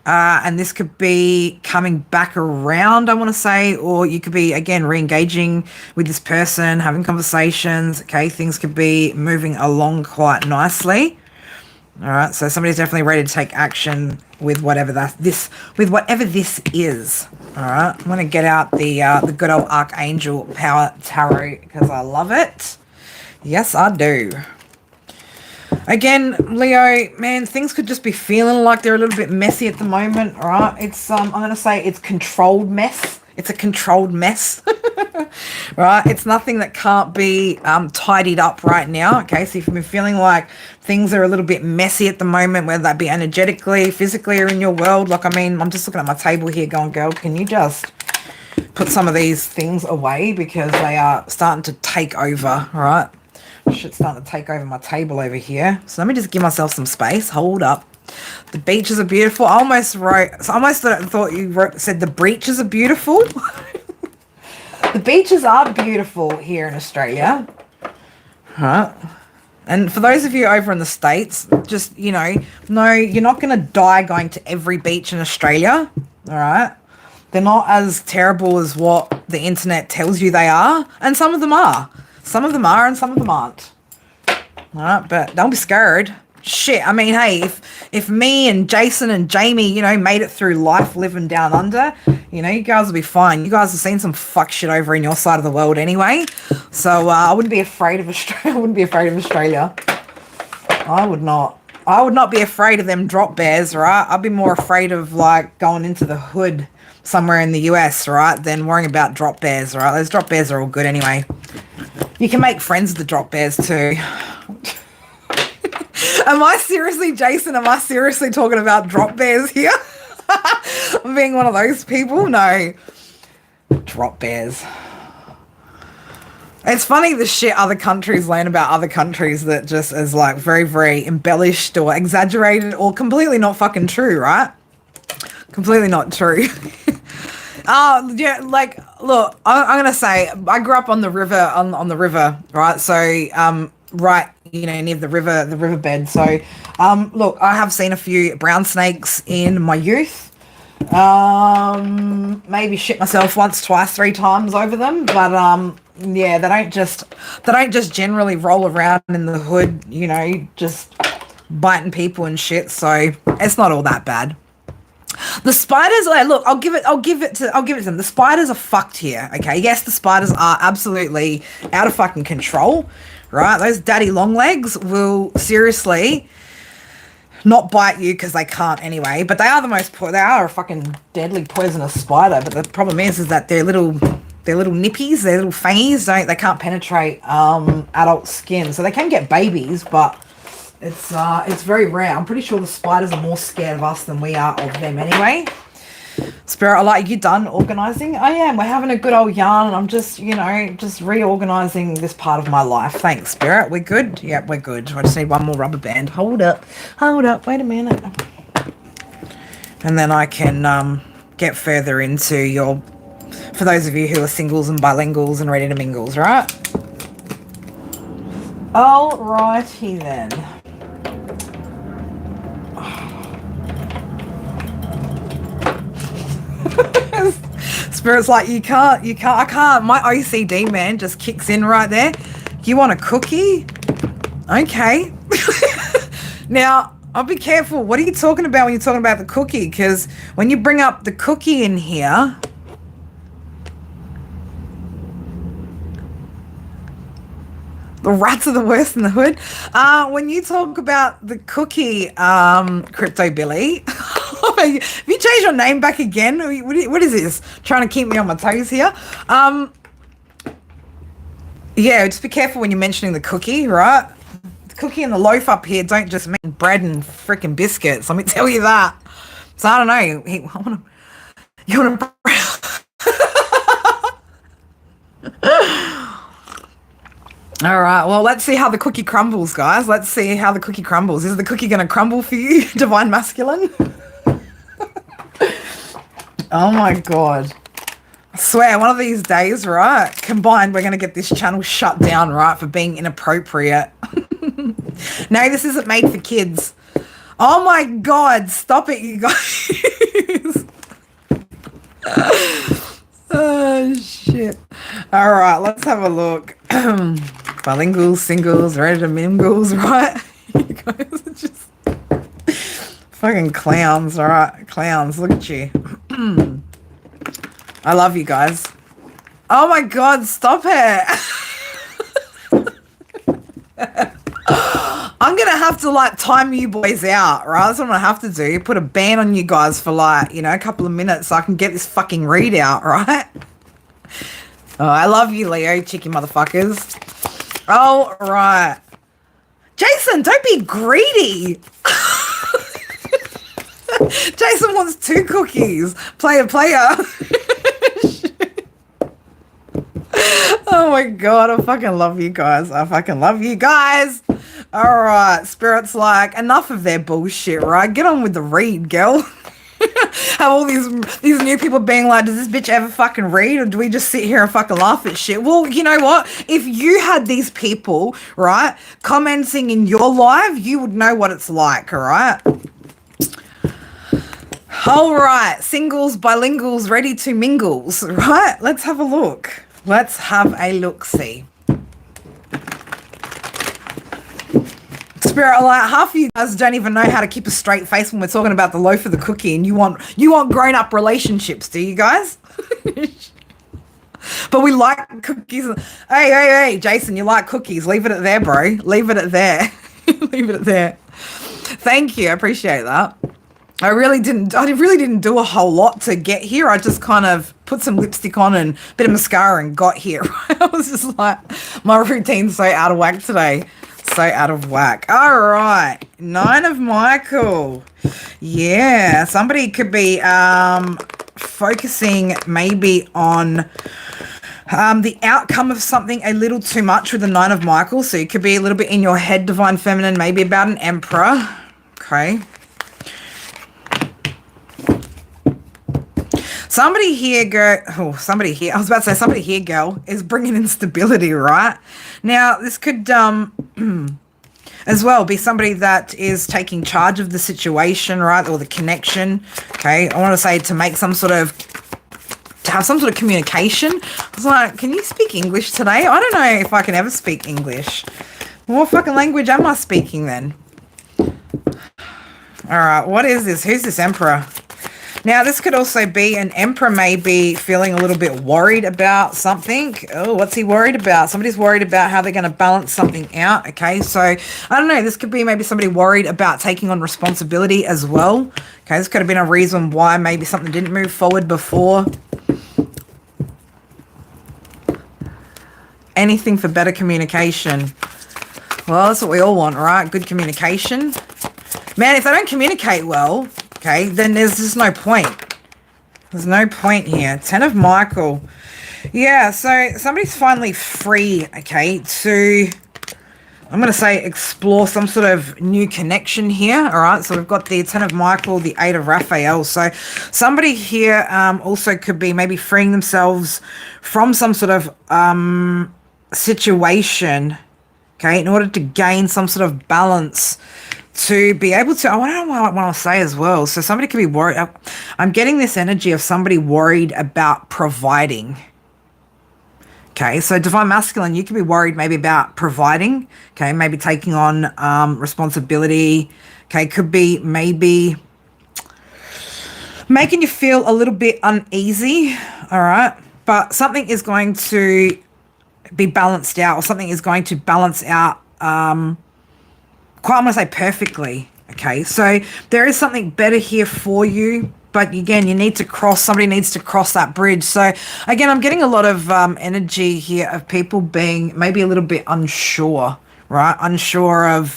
And this could be coming back around, I want to say, or you could be, again, re-engaging with this person, having conversations. Okay, things could be moving along quite nicely. All right, so somebody's definitely ready to take action with whatever this is. All right, I'm going to get out the good old Archangel Power Tarot because I love it. Yes, I do. Again, Leo, man, things could just be feeling like they're a little bit messy at the moment, all right? It's, I'm going to say it's controlled mess. It's a controlled mess, right? It's nothing that can't be tidied up right now, okay? So if you've been feeling like things are a little bit messy at the moment, whether that be energetically, physically, or in your world, like, I mean, I'm just looking at my table here going, girl, can you just put some of these things away because they are starting to take over, all right? Shit's starting to take over my table over here. So let me just give myself some space. Hold up. The beaches are beautiful. I almost thought you said the breaches are beautiful. The beaches are beautiful here in Australia. Huh? And for those of you over in the States, just, you know, no, you're not going to die going to every beach in Australia. All right? They're not as terrible as what the internet tells you they are. And some of them are. Some of them are and some of them aren't. All right, but don't be scared. Shit, I mean, hey, if me and Jason and Jamie, you know, made it through life living down under, you know, you guys will be fine. You guys have seen some fuck shit over in your side of the world anyway. So I wouldn't be afraid of Australia. I wouldn't be afraid of Australia. I would not. I would not be afraid of them drop bears, right? I'd be more afraid of, like, going into the hood somewhere in the US, right, than worrying about drop bears, right? Those drop bears are all good anyway. You can make friends with the drop bears too. Am I seriously, Jason, am I seriously talking about drop bears here? I'm being one of those people? No. Drop bears. It's funny the shit other countries learn about other countries that just is like very, very embellished or exaggerated or completely not fucking true, right? Completely not true. Oh, yeah, like, look, I'm going to say, I grew up on the river, on the river, right? So, right, you know, near the riverbed. So, look, I have seen a few brown snakes in my youth. Maybe shit myself once, twice, 3 times over them. But, yeah, they don't just generally roll around in the hood, you know, just biting people and shit. So, it's not all that bad. The spiders, like, look, I'll give it to them. The spiders are fucked here, okay? Yes, the spiders are absolutely out of fucking control, right? Those daddy long legs will seriously not bite you because they can't anyway, but they are they are a fucking deadly poisonous spider. But the problem is that they're little nippies, they're little fangies, they can't penetrate adult skin, so they can get babies, but it's very rare. I'm pretty sure the spiders are more scared of us than we are of them anyway. Spirit, you done organising? I am. We're having a good old yarn, and I'm just, just reorganising this part of my life. Thanks, Spirit. We're good? Yep, we're good. I just need one more rubber band. Hold up. Wait a minute. And then I can get further into your, for those of you who are singles and bilinguals and ready to mingles, right? All righty then. Spirit's like, I can't. My OCD, man, just kicks in right there. You want a cookie? Okay. Now, I'll be careful. What are you talking about when you're talking about the cookie? Because when you bring up the cookie in here, the rats are the worst in the hood. When you talk about the cookie, Crypto Billy, have you changed your name back again? What is this? Trying to keep me on my toes here. Yeah, just be careful when you're mentioning the cookie, right? The cookie and the loaf up here don't just mean bread and freaking biscuits. Let me tell you that. So I don't know. You want to? All right, well, let's see how the cookie crumbles, guys. Let's see how the cookie crumbles. Is the cookie going to crumble for you, Divine Masculine? Oh, my God. I swear, one of these days, right, combined, we're going to get this channel shut down, right, for being inappropriate. No, this isn't made for kids. Oh, my God. Stop it, you guys. Oh, shit. All right, let's have a look. Bilinguals, singles, ready to mingles, right? You guys are just fucking clowns, all right? Clowns, look at you. I love you guys. Oh my God, stop it. I'm going to have to time you boys out, right? That's what I'm going to have to do. Put a ban on you guys for a couple of minutes so I can get this fucking readout, right? Oh, I love you, Leo, cheeky motherfuckers. All right. Jason, don't be greedy. Jason wants 2 cookies. Player. Oh my God, I fucking love you guys. All right, Spirit's like, enough of their bullshit, right? Get on with the read, girl. Have all these new people being like, does this bitch ever fucking read, or do we just sit here and fucking laugh at shit? Well, you know what? If you had these people, right, commenting in your live, you would know what it's like, all right? All right, singles, bilinguals, ready to mingles, right? Let's have a look. Let's have a look-see. Spirit, half of you guys don't even know how to keep a straight face when we're talking about the loaf of the cookie, and you want grown-up relationships, do you guys? But we like cookies. Hey, Jason, you like cookies. Leave it at there, bro. Leave it at there. Leave it at there. Thank you. I appreciate that. I really didn't do a whole lot to get here. I just kind of put some lipstick on and a bit of mascara and got here. I was just like, my routine's so out of whack today. So out of whack. All right. 9 of Michael. Yeah. Somebody could be focusing maybe on the outcome of something a little too much with the 9 of Michael. So you could be a little bit in your head, Divine Feminine, maybe about an Emperor. Okay. Somebody here, girl, is bringing instability, right? Now, this could as well be somebody that is taking charge of the situation, right, or the connection, okay? I want to say to have some sort of communication. I was like, can you speak English today? I don't know if I can ever speak English. What fucking language am I speaking then? All right, what is this? Who's this Emperor? Now, this could also be an Emperor maybe feeling a little bit worried about something. Oh, what's he worried about? Somebody's worried about how they're going to balance something out, okay? So, I don't know. This could be maybe somebody worried about taking on responsibility as well. Okay, this could have been a reason why maybe something didn't move forward before. Anything for better communication. Well, that's what we all want, right? Good communication. Man, if they don't communicate well, okay, then there's just no point. There's no point here. 10 of Michael. Yeah, so somebody's finally free, okay, to, I'm going to say, explore some sort of new connection here, all right? So we've got the 10 of Michael, the 8 of Raphael. So somebody here also could be maybe freeing themselves from some sort of situation, okay, in order to gain some sort of balance, to be able to, I don't know what I want to say as well. So somebody could be worried. I'm getting this energy of somebody worried about providing. Okay, so Divine Masculine, you could be worried maybe about providing, okay, maybe taking on responsibility, okay, could be maybe making you feel a little bit uneasy, all right, but something is going to be balanced out, or something is going to balance out quite, I'm going to say, perfectly. Okay, so there is something better here for you, but again, you need to cross, somebody needs to cross that bridge. So again, I'm getting a lot of energy here of people being maybe a little bit unsure, right? Unsure of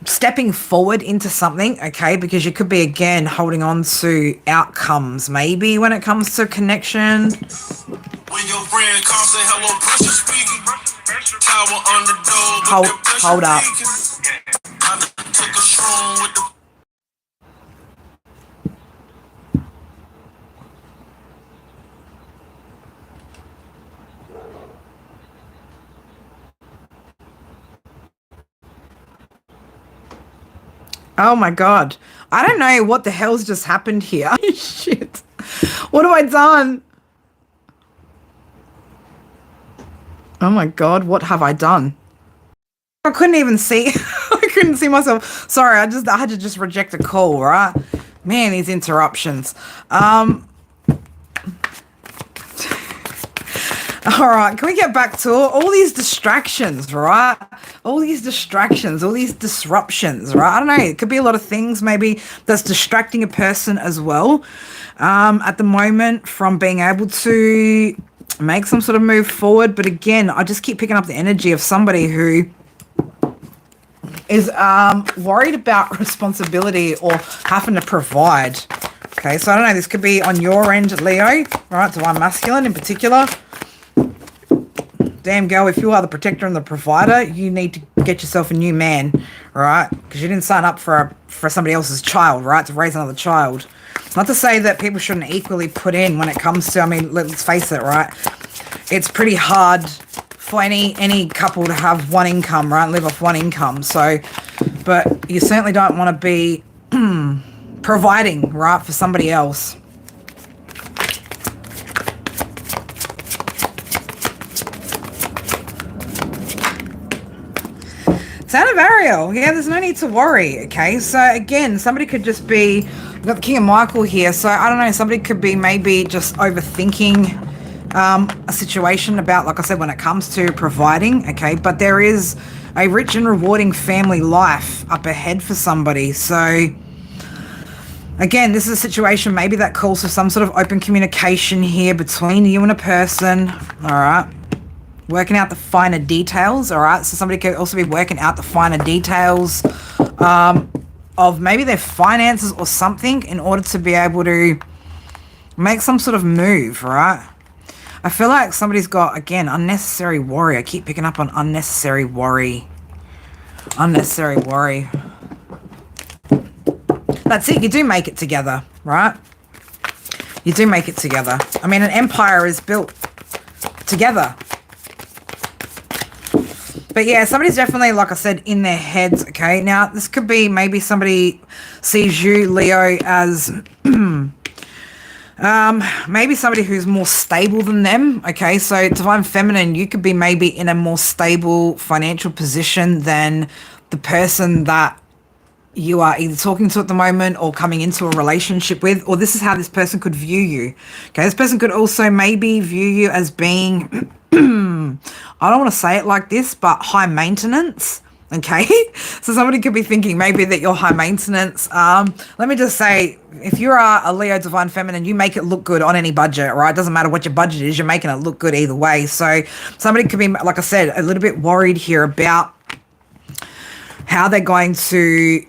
stepping forward into something, okay, because you could be again holding on to outcomes maybe when it comes to connection. When your friend calls, say hello, pressure speaking. Tower underdog, hold up. I took a strong with the. Oh my god. I don't know what the hell's just happened here. Shit. What have I done? Oh my god, what have I done? I couldn't even see. I couldn't see myself. Sorry, I had to just reject a call, right? Man, these interruptions. All right, can we get back to all these distractions, right? All these distractions, all these disruptions, right? I don't know. It could be a lot of things maybe that's distracting a person as well at the moment from being able to make some sort of move forward. But again, I just keep picking up the energy of somebody who is worried about responsibility or having to provide. Okay, so I don't know. This could be on your end, Leo, right? Divine Masculine in particular. Damn girl, if you are the protector and the provider, you need to get yourself a new man, right? Because you didn't sign up for somebody else's child, right? To raise another child. Not to say that people shouldn't equally put in when it comes to, I mean, let's face it, right? It's pretty hard for any couple to have one income, right? Live off one income. So, but you certainly don't want to be providing, right, for somebody else. Son of Ariel, yeah, there's no need to worry, okay? So again, somebody could just be, we've got the King of Michael here, so I don't know, somebody could be maybe just overthinking a situation about, like I said, when it comes to providing, okay? But there is a rich and rewarding family life up ahead for somebody. So again, this is a situation maybe that calls for some sort of open communication here between you and a person, all right? Working out the finer details, all right? So somebody could also be working out the finer details of maybe their finances or something in order to be able to make some sort of move, right? I feel like somebody's got, again, unnecessary worry. I keep picking up on unnecessary worry. Unnecessary worry. That's it. You do make it together, right? You do make it together. I mean, an empire is built together. But yeah, somebody's definitely, like I said, in their heads, okay? Now, this could be maybe somebody sees you, Leo, as maybe somebody who's more stable than them, okay? So Divine Feminine, you could be maybe in a more stable financial position than the person that you are either talking to at the moment or coming into a relationship with, or this is how this person could view you, okay? This person could also maybe view you as being... I don't want to say it like this, but high maintenance, okay? So somebody could be thinking maybe that you're high maintenance. Let me just say, if you are a Leo Divine Feminine, you make it look good on any budget, right? It doesn't matter what your budget is, you're making it look good either way. So somebody could be, like I said, a little bit worried here about how they're going to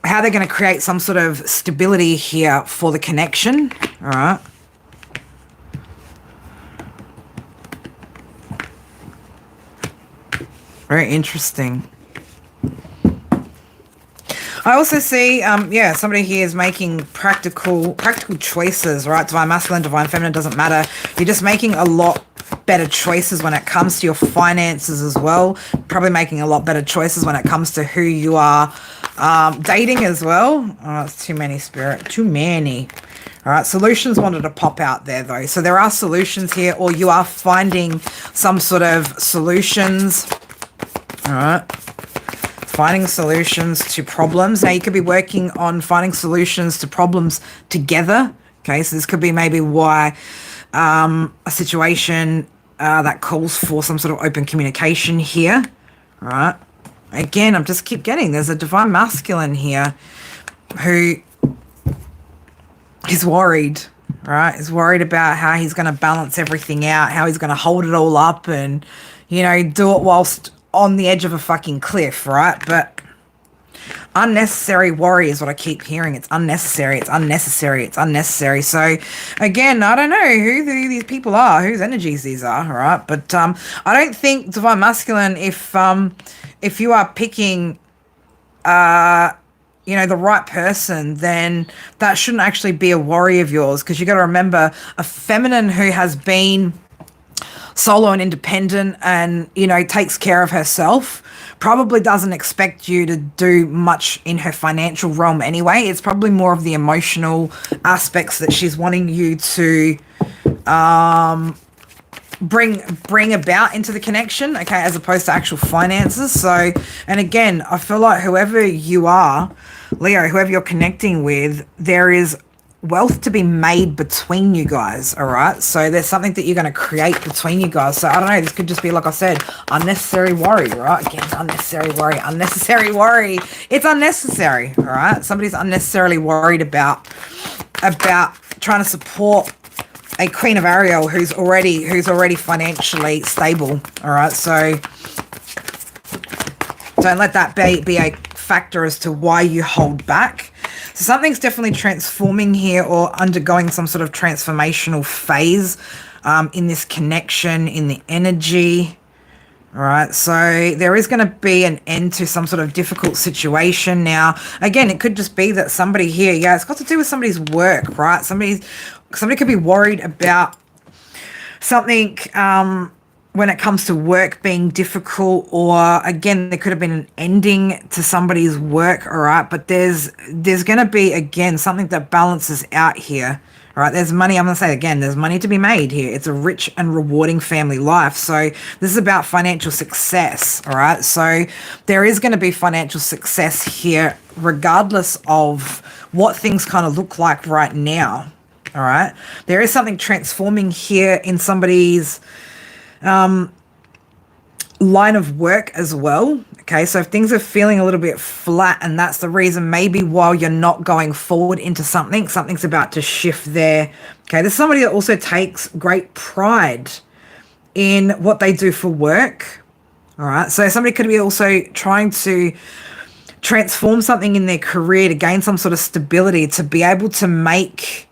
how they're going to create some sort of stability here for the connection. All right. Very interesting. I also see, yeah, somebody here is making practical choices, right? Divine masculine, divine feminine, doesn't matter. You're just making a lot better choices when it comes to your finances as well. Probably making a lot better choices when it comes to who you are dating as well. Oh, it's too many, Spirit. Too many. All right, solutions wanted to pop out there, though. So there are solutions here, or you are finding some sort of solutions. All right. Finding solutions to problems. Now, you could be working on finding solutions to problems together. Okay, so this could be maybe why a situation that calls for some sort of open communication here. All right. Again, I'm just keep getting, there's a divine masculine here who is worried, right? Is worried about how he's going to balance everything out, how he's going to hold it all up and, you know, do it whilst on the edge of a fucking cliff, right? But unnecessary worry is what I keep hearing. It's unnecessary, it's unnecessary, it's unnecessary. So again, I don't know who these people are, whose energies these are, right? But I don't think, divine masculine, if you are picking you know, the right person, then that shouldn't actually be a worry of yours, because you got to remember, a feminine who has been solo and independent and, you know, takes care of herself probably doesn't expect you to do much in her financial realm anyway. It's probably more of the emotional aspects that she's wanting you to bring about into the connection, okay, as opposed to actual finances. So, and again, I feel like whoever you are, Leo, whoever you're connecting with, there is wealth to be made between you guys, all right? So there's something that you're going to create between you guys. So I don't know, this could just be, like I said, unnecessary worry, right? Again, unnecessary worry, unnecessary worry. It's unnecessary, all right? Somebody's unnecessarily worried about trying to support a Queen of Ariel who's already financially stable, all right? So don't let that be a factor as to why you hold back. So something's definitely transforming here, or undergoing some sort of transformational phase in this connection, in the energy. All right, so there is going to be an end to some sort of difficult situation. Now, again, it could just be that somebody here, yeah, it's got to do with somebody's work, right? Somebody could be worried about something when it comes to work being difficult, or again, there could have been an ending to somebody's work, all right? But there's going to be, again, something that balances out here. All right, there's money. I'm going to say again, there's money to be made here. It's a rich and rewarding family life. So this is about financial success. All right, so there is going to be financial success here, regardless of what things kind of look like right now. All right, there is something transforming here in somebody's line of work as well. Okay, so if things are feeling a little bit flat, and that's the reason maybe while you're not going forward into something's about to shift there. Okay, there's somebody that also takes great pride in what they do for work. All right, so somebody could be also trying to transform something in their career to gain some sort of stability, to be able to make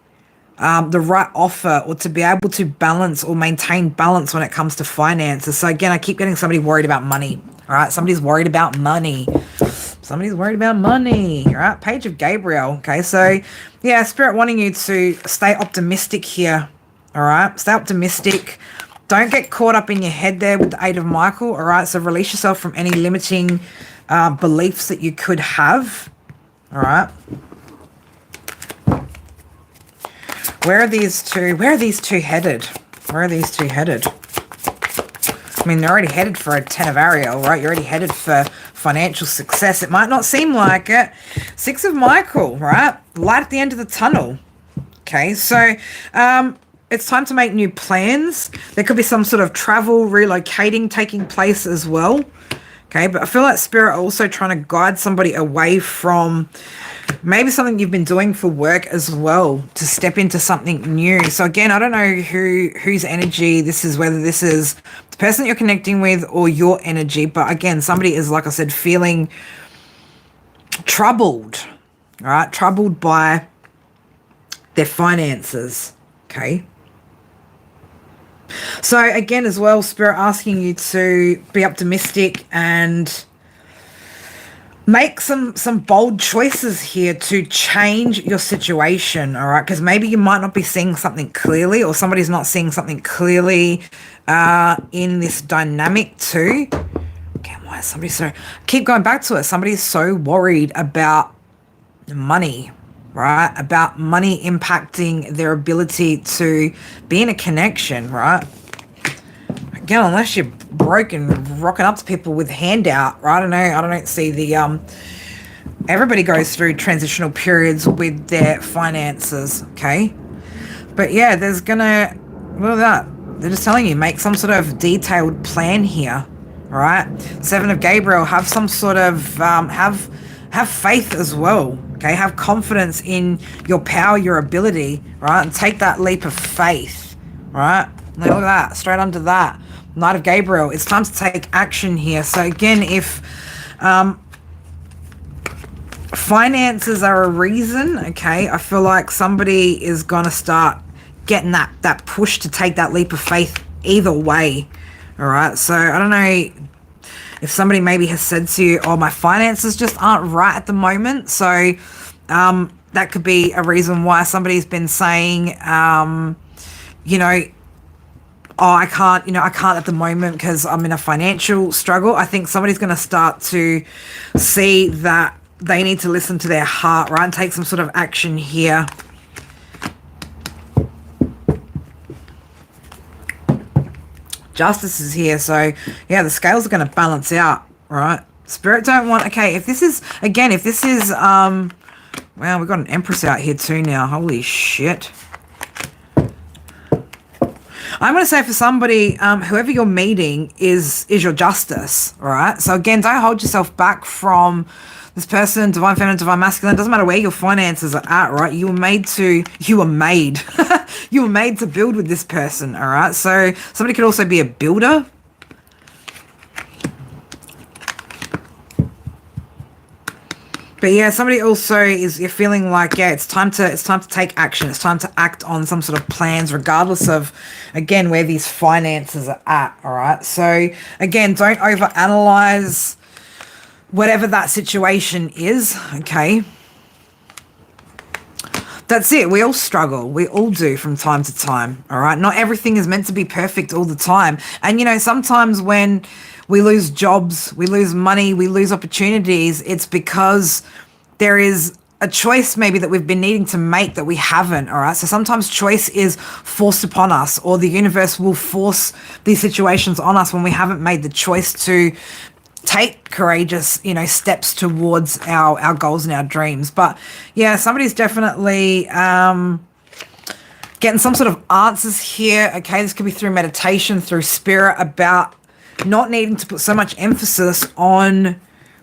the right offer, or to be able to balance or maintain balance when it comes to finances. So again, I keep getting somebody worried about money. All right, somebody's worried about money. Somebody's worried about money. All right, Page of Gabriel. Okay, so yeah, Spirit wanting you to stay optimistic here. All right, stay optimistic. Don't get caught up in your head there with the Eight of Michael. All right, so release yourself from any limiting beliefs that you could have. All right. Where are these two headed? Where are these two headed? I mean, they're already headed for a 10 of Ariel, right? You're already headed for financial success. It might not seem like it. 6 of Michael, right? Light at the end of the tunnel. Okay, so it's time to make new plans. There could be some sort of travel, relocating taking place as well. Okay, but I feel like Spirit also trying to guide somebody away from maybe something you've been doing for work as well, to step into something new. So again, I don't know whose energy this is, whether this is the person you're connecting with or your energy. But again, somebody is, like I said, feeling troubled. all right? Troubled by their finances, okay? So again, as well, Spirit asking you to be optimistic and make some bold choices here to change your situation, all right? Because maybe you might not be seeing something clearly, or somebody's not seeing something clearly in this dynamic too. Okay, why is somebody so... Keep going back to it. Somebody's so worried about money, right? About money impacting their ability to be in a connection, right? Again, unless you're broke and rocking up to people with handout, right? I don't see the everybody goes through transitional periods with their finances, okay? But yeah, there's gonna, look at that. They're just telling you, make some sort of detailed plan here, all right? Seven of Gabriel, have some sort of have faith as well, okay? Have confidence in your power, your ability, right? And take that leap of faith, right? Look at that, straight under that. Knight of Gabriel, it's time to take action here. So again, if finances are a reason, okay, I feel like somebody is going to start getting that push to take that leap of faith either way, all right? So I don't know if somebody maybe has said to you, oh, my finances just aren't right at the moment. So that could be a reason why somebody's been saying, you know, oh, I can't at the moment because I'm in a financial struggle. I think somebody's going to start to see that they need to listen to their heart, right? And take some sort of action here. Justice is here. So, yeah, the scales are going to balance out, right? Spirit don't want... Okay, if this is... Again, if this is... Well, we've got an Empress out here too now. Holy shit. I'm going to say for somebody, whoever you're meeting is your justice, all right? So again, don't hold yourself back from this person, divine feminine, divine masculine. Doesn't matter where your finances are at, right? You were made you were made to build with this person, all right? So somebody could also be a builder. But yeah, somebody also you're feeling like, yeah, it's time to take action. It's time to act on some sort of plans, regardless of, again, where these finances are at, all right? So again, don't overanalyze whatever that situation is, okay? That's it. We all struggle. We all do from time to time, all right? Not everything is meant to be perfect all the time. And, you know, sometimes when we lose jobs, we lose money, we lose opportunities, it's because there is a choice maybe that we've been needing to make that we haven't, all right? So sometimes choice is forced upon us, or the universe will force these situations on us when we haven't made the choice to take courageous, you know, steps towards our goals and our dreams. But yeah, somebody's definitely getting some sort of answers here, okay? This could be through meditation, through spirit, about not needing to put so much emphasis on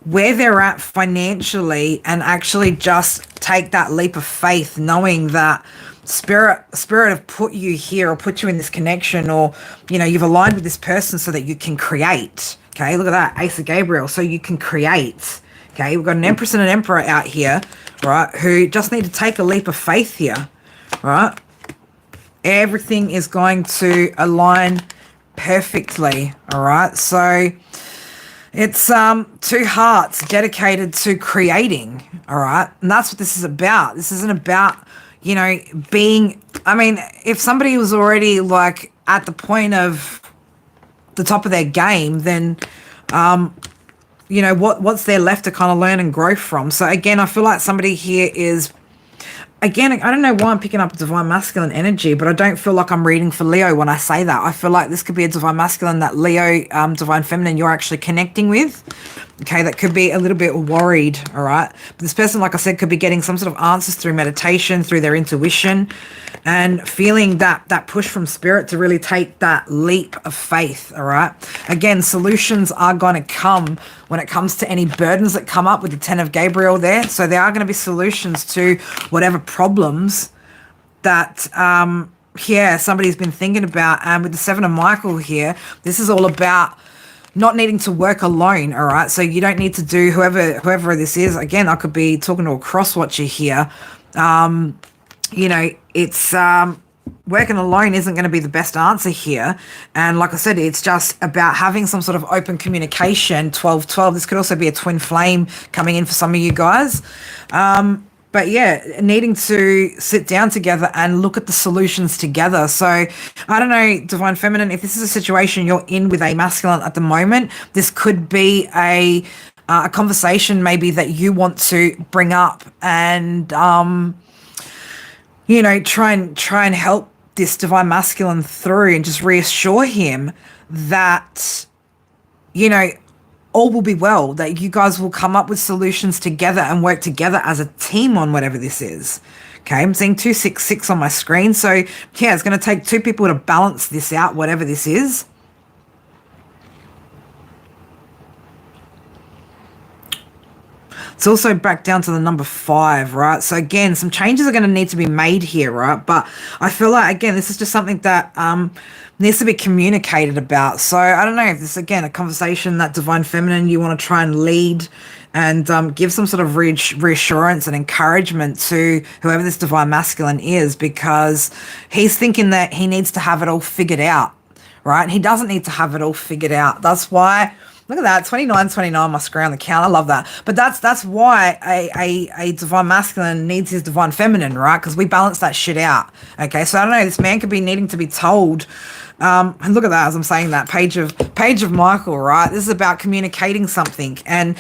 where they're at financially, and actually just take that leap of faith, knowing that spirit have put you here, or put you in this connection, or, you know, you've aligned with this person so that you can create. Okay, look at that, Ace of Gabriel, so you can create. Okay, we've got an Empress and an Emperor out here, right, who just need to take a leap of faith here, right? Everything is going to align perfectly, all right? So it's two hearts dedicated to creating, all right? And that's what this is about. This isn't about, you know, being... I mean, if somebody was already, like, at the point of the top of their game, then, you know, what's there left to kind of learn and grow from? So, again, I feel like somebody here is... Again, I don't know why I'm picking up divine masculine energy, but I don't feel like I'm reading for Leo when I say that. I feel like this could be a divine masculine that Leo, divine feminine, you're actually connecting with. Okay, that could be a little bit worried, all right? But this person, like I said, could be getting some sort of answers through meditation, through their intuition, and feeling that push from spirit to really take that leap of faith, all right? Again, solutions are going to come when it comes to any burdens that come up with the 10 of Gabriel there. So there are going to be solutions to whatever problems that, yeah, somebody's been thinking about. And with the 7 of Michael here, this is all about not needing to work alone. All right, so you don't need to do whoever this is. Again, I could be talking to a cross watcher here. It's working alone isn't going to be the best answer here. And like I said, it's just about having some sort of open communication. 12-12. This could also be a twin flame coming in for some of you guys. But yeah, needing to sit down together and look at the solutions together. So I don't know, Divine Feminine, if this is a situation you're in with a masculine at the moment, this could be a conversation maybe that you want to bring up and, try and help this divine masculine through and just reassure him that, all will be well, that you guys will come up with solutions together and work together as a team on whatever this is. Okay, I'm seeing 266 on my screen. So yeah, it's going to take two people to balance this out, whatever this is. It's also back down to the number 5, right? So again, some changes are going to need to be made here, right? But I feel like, again, this is just something that needs to be communicated about. So I don't know if this, again, a conversation that Divine Feminine you want to try and lead and give some sort of reassurance and encouragement to whoever this Divine Masculine is, because he's thinking that he needs to have it all figured out, right? He doesn't need to have it all figured out. That's why... Look at that, 29 on my screen on the count. I love that. But that's why a divine masculine needs his divine feminine, right? Because we balance that shit out. Okay, so I don't know, this man could be needing to be told. And look at that, as I'm saying that, page of Michael, right? This is about communicating something. And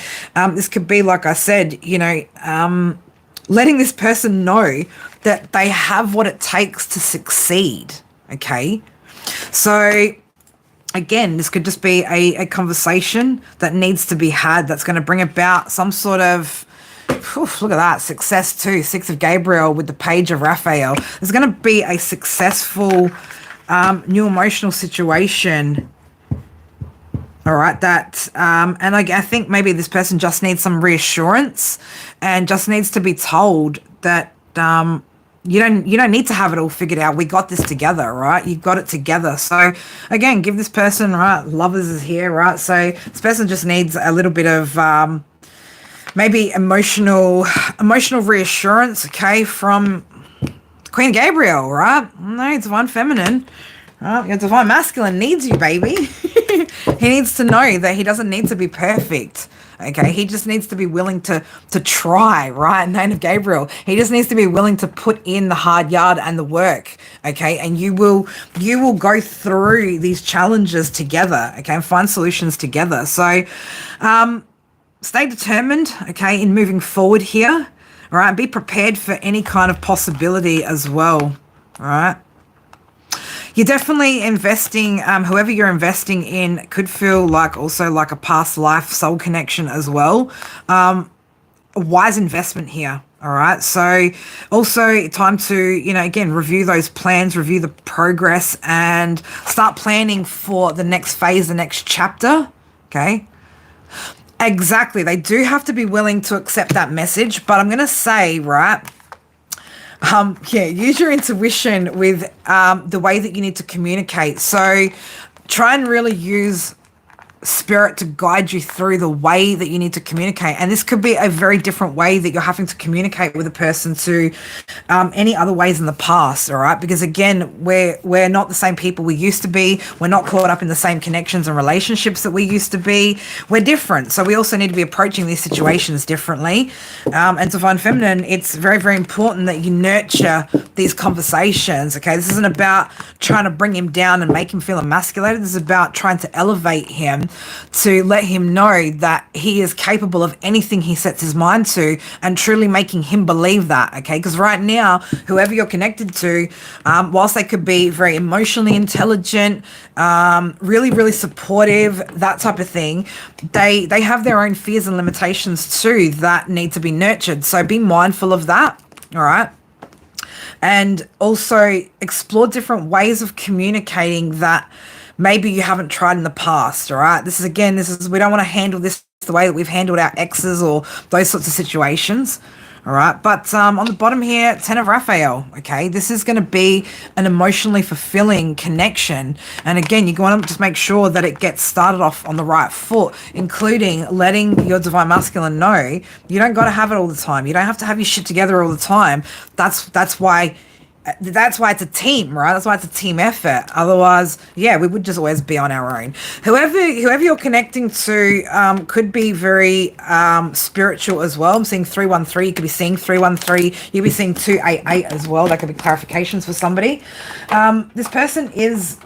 this could be, like I said, letting this person know that they have what it takes to succeed. Okay, so... Again, this could just be a conversation that needs to be had that's going to bring about some sort of, look at that, success too. 6 of Gabriel with the Page of Raphael. There's going to be a successful new emotional situation. All right, that, and I think maybe this person just needs some reassurance and just needs to be told that, you don't need to have it all figured out. We got this together, right? You got it together. So again, give this person, right? Lovers is here, right? So this person just needs a little bit of maybe emotional reassurance, okay, from Queen Gabriel, right? No, Divine Feminine. Your Divine Masculine needs you, baby. He needs to know that he doesn't need to be perfect. Okay, he just needs to be willing to try, right? 9 of Gabriel. He just needs to be willing to put in the hard yard and the work, okay? And you will go through these challenges together, okay, and find solutions together. So stay determined, okay, in moving forward here, all right? Be prepared for any kind of possibility as well, all right? You're definitely investing, whoever you're investing in could feel like also like a past life soul connection as well. A wise investment here, all right? So also time to, again, review those plans, review the progress, and start planning for the next phase, the next chapter, okay? Exactly. They do have to be willing to accept that message, but I'm going to say, right, use your intuition with the way that you need to communicate. So try and really use spirit to guide you through the way that you need to communicate. And this could be a very different way that you're having to communicate with a person to any other ways in the past, all right? Because again, we're not the same people we used to be. We're not caught up in the same connections and relationships that we used to be. We're different. So we also need to be approaching these situations differently. And Divine Feminine, it's very, very important that you nurture these conversations, okay? This isn't about trying to bring him down and make him feel emasculated. This is about trying to elevate him, to let him know that he is capable of anything he sets his mind to, and truly making him believe that, okay? Because right now, whoever you're connected to, whilst they could be very emotionally intelligent, really, really supportive, that type of thing, they have their own fears and limitations too that need to be nurtured. So be mindful of that, all right? And also explore different ways of communicating that maybe you haven't tried in the past, all right? We don't want to handle this the way that we've handled our exes or those sorts of situations, All right, but on the bottom here, Ten of Raphael. Okay, this is going to be an emotionally fulfilling connection, and again, you want to just make sure that it gets started off on the right foot, including letting your divine masculine know you don't got to have it all the time. You don't have to have your shit together all the time. That's why it's a team, right? That's why it's a team effort. Otherwise, yeah, we would just always be on our own. Whoever you're connecting to could be very spiritual as well. I'm seeing 313. You could be seeing 313. You could be seeing 288 as well. That could be clarifications for somebody. This person is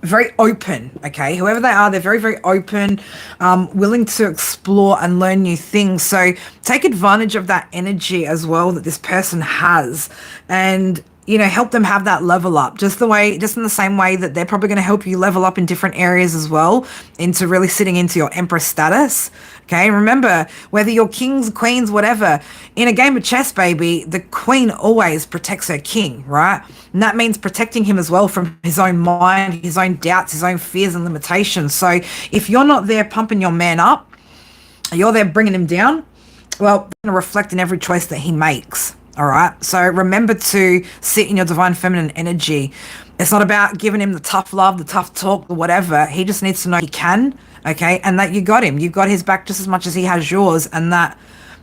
very open, okay? Whoever they are, they're very, very open, willing to explore and learn new things. So take advantage of that energy as well that this person has, and help them have that level up, just in the same way that they're probably going to help you level up in different areas as well, into really sitting into your empress status. Okay, remember, whether you're kings, queens, whatever, in a game of chess, baby, the queen always protects her king, right? And that means protecting him as well from his own mind, his own doubts, his own fears and limitations. So if you're not there pumping your man up, you're there bringing him down, well, it's going to reflect in every choice that he makes. All right. So remember to sit in your divine feminine energy. It's not about giving him the tough love, the tough talk, or whatever. He just needs to know he can. Okay. And that you got him. You've got his back just as much as he has yours. And that,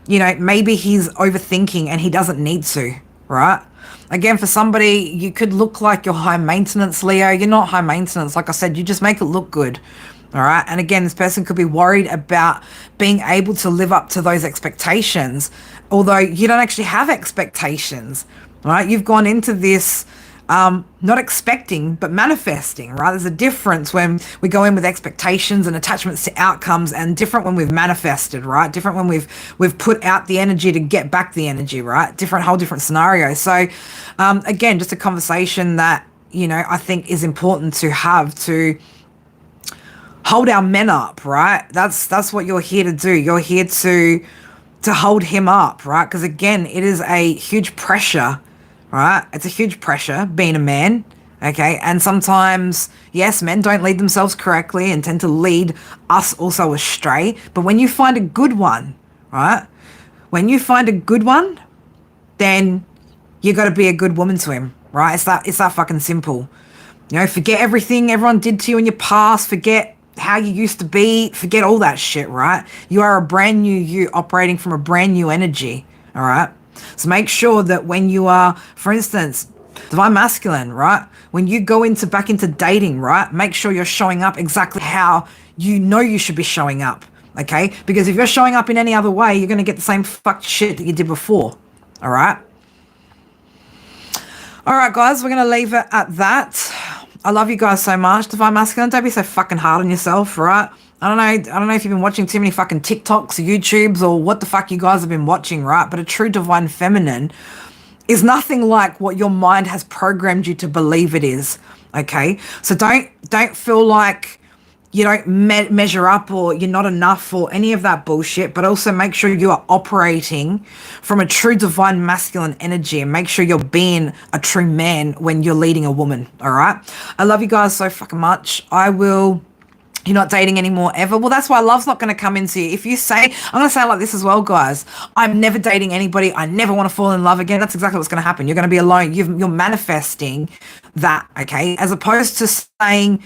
maybe he's overthinking and he doesn't need to. Right. Again, for somebody, you could look like you're high maintenance, Leo. You're not high maintenance. Like I said, you just make it look good. All right. And again, this person could be worried about being able to live up to those expectations, although you don't actually have expectations, right? You've gone into this not expecting, but manifesting, right? There's a difference when we go in with expectations and attachments to outcomes, and different when we've manifested, right? Different when we've put out the energy to get back the energy, right? Whole different scenario. So again, just a conversation that, I think is important to have, to hold our men up, right? That's what you're here to do. You're here to hold him up, right? Because again, it is a huge pressure, right? It's a huge pressure being a man, okay? And sometimes, yes, men don't lead themselves correctly and tend to lead us also astray. But when you find a good one, right? When you find a good one, then you got to be a good woman to him, right? It's that fucking simple. Forget everything everyone did to you in your past. Forget how you used to be, forget all that shit, right? You are a brand new you operating from a brand new energy, all right? So make sure that when you are, for instance, divine masculine, right? When you go back into dating, right? Make sure you're showing up exactly how you should be showing up, okay? Because if you're showing up in any other way, you're going to get the same fucked shit that you did before, all right? All right, guys, we're going to leave it at that. I love you guys so much. Divine masculine, don't be so fucking hard on yourself, right? I don't know if you've been watching too many fucking TikToks or YouTubes or what the fuck you guys have been watching, right? But a true divine feminine is nothing like what your mind has programmed you to believe it is, okay? So don't feel like you don't measure up or you're not enough or any of that bullshit, but also make sure you are operating from a true divine masculine energy, and make sure you're being a true man when you're leading a woman, all right? I love you guys so fucking much. You're not dating anymore ever. Well, that's why love's not going to come into you. If you say, I'm going to say it like this as well, guys, I'm never dating anybody, I never want to fall in love again, that's exactly what's going to happen. You're going to be alone. You're manifesting that, okay? As opposed to saying,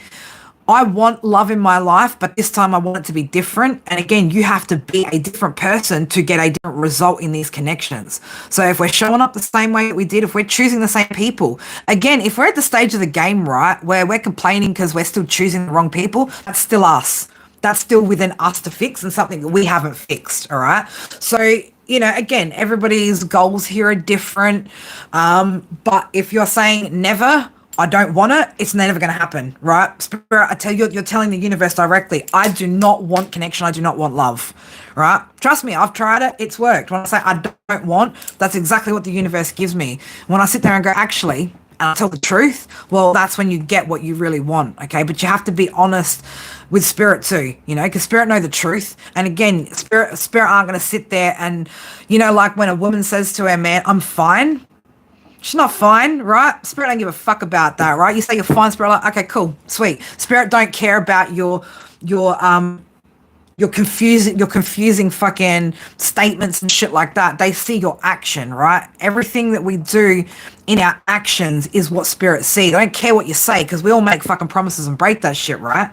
I want love in my life, but this time I want it to be different. And again, you have to be a different person to get a different result in these connections. So if we're showing up the same way that we did, if we're choosing the same people, again, if we're at the stage of the game, right, where we're complaining because we're still choosing the wrong people, that's still us. That's still within us to fix, and something that we haven't fixed, all right? So, again, everybody's goals here are different. But if you're saying never, I don't want it, it's never going to happen, right? Spirit, I tell you, you're telling the universe directly, I do not want connection, I do not want love, right? Trust me, I've tried it, it's worked. When I say I don't want, that's exactly what the universe gives me. When I sit there and go, actually, and I tell the truth, well, that's when you get what you really want, okay? But you have to be honest with spirit too, because spirit know the truth. And again, spirit aren't going to sit there and, like when a woman says to her man, I'm fine, she's not fine, right? Spirit don't give a fuck about that, right? You say you're fine, Spirit like, okay, cool, sweet. Spirit don't care about your your confusing fucking statements and shit like that. They see your action, right? Everything that we do in our actions is what spirits see. They don't care what you say, because we all make fucking promises and break that shit, right?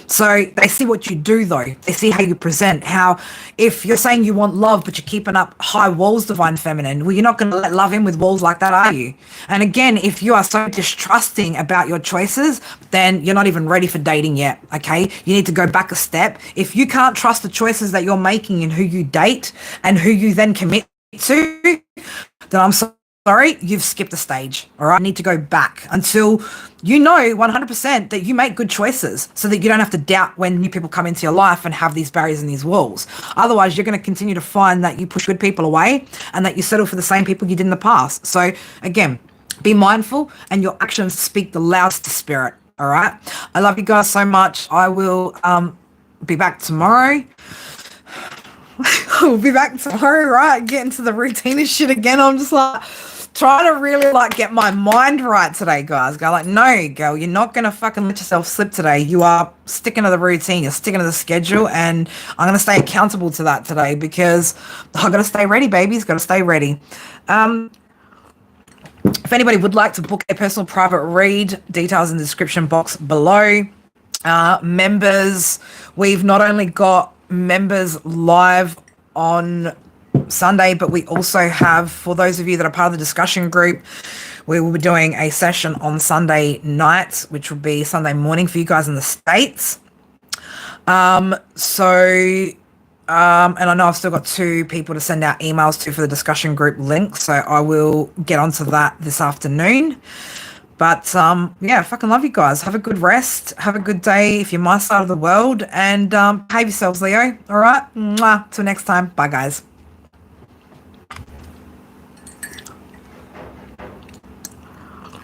So they see what you do, though. They see how you present. How, if you're saying you want love but you're keeping up high walls, divine feminine, well, you're not going to let love in with walls like that, are you? And again, if you are so distrusting about your choices, then you're not even ready for dating yet. Okay, you need to go back a step. If you can't trust the choices that you're making and who you date and who you then commit to, then I'm sorry, you've skipped a stage. All right, you need to go back until you know 100% that you make good choices, so that you don't have to doubt when new people come into your life and have these barriers and these walls. Otherwise, you're going to continue to find that you push good people away and that you settle for the same people you did in the past. So again, be mindful, and your actions speak the loudest to spirit. All right, I love you guys so much. I will be back tomorrow. We'll be back tomorrow, right? Get into the routine and shit again. I'm just like trying to really like get my mind right today, guys. Go like, no, girl, you're not gonna fucking let yourself slip today. You are sticking to the routine. You're sticking to the schedule, and I'm gonna stay accountable to that today, because I gotta stay ready, babies. Gotta stay ready. If anybody would like to book a personal private read, details in the description box below. Members, we've not only got members live on Sunday, but we also have, for those of you that are part of the discussion group, we will be doing a session on Sunday night, which will be Sunday morning for you guys in the States. And I know I've still got 2 people to send out emails to for the discussion group link, so I will get onto that this afternoon. But yeah, fucking love you guys. Have a good rest. Have a good day if you're my side of the world, and behave yourselves, Leo. All right? Mwah. Till next time. Bye, guys.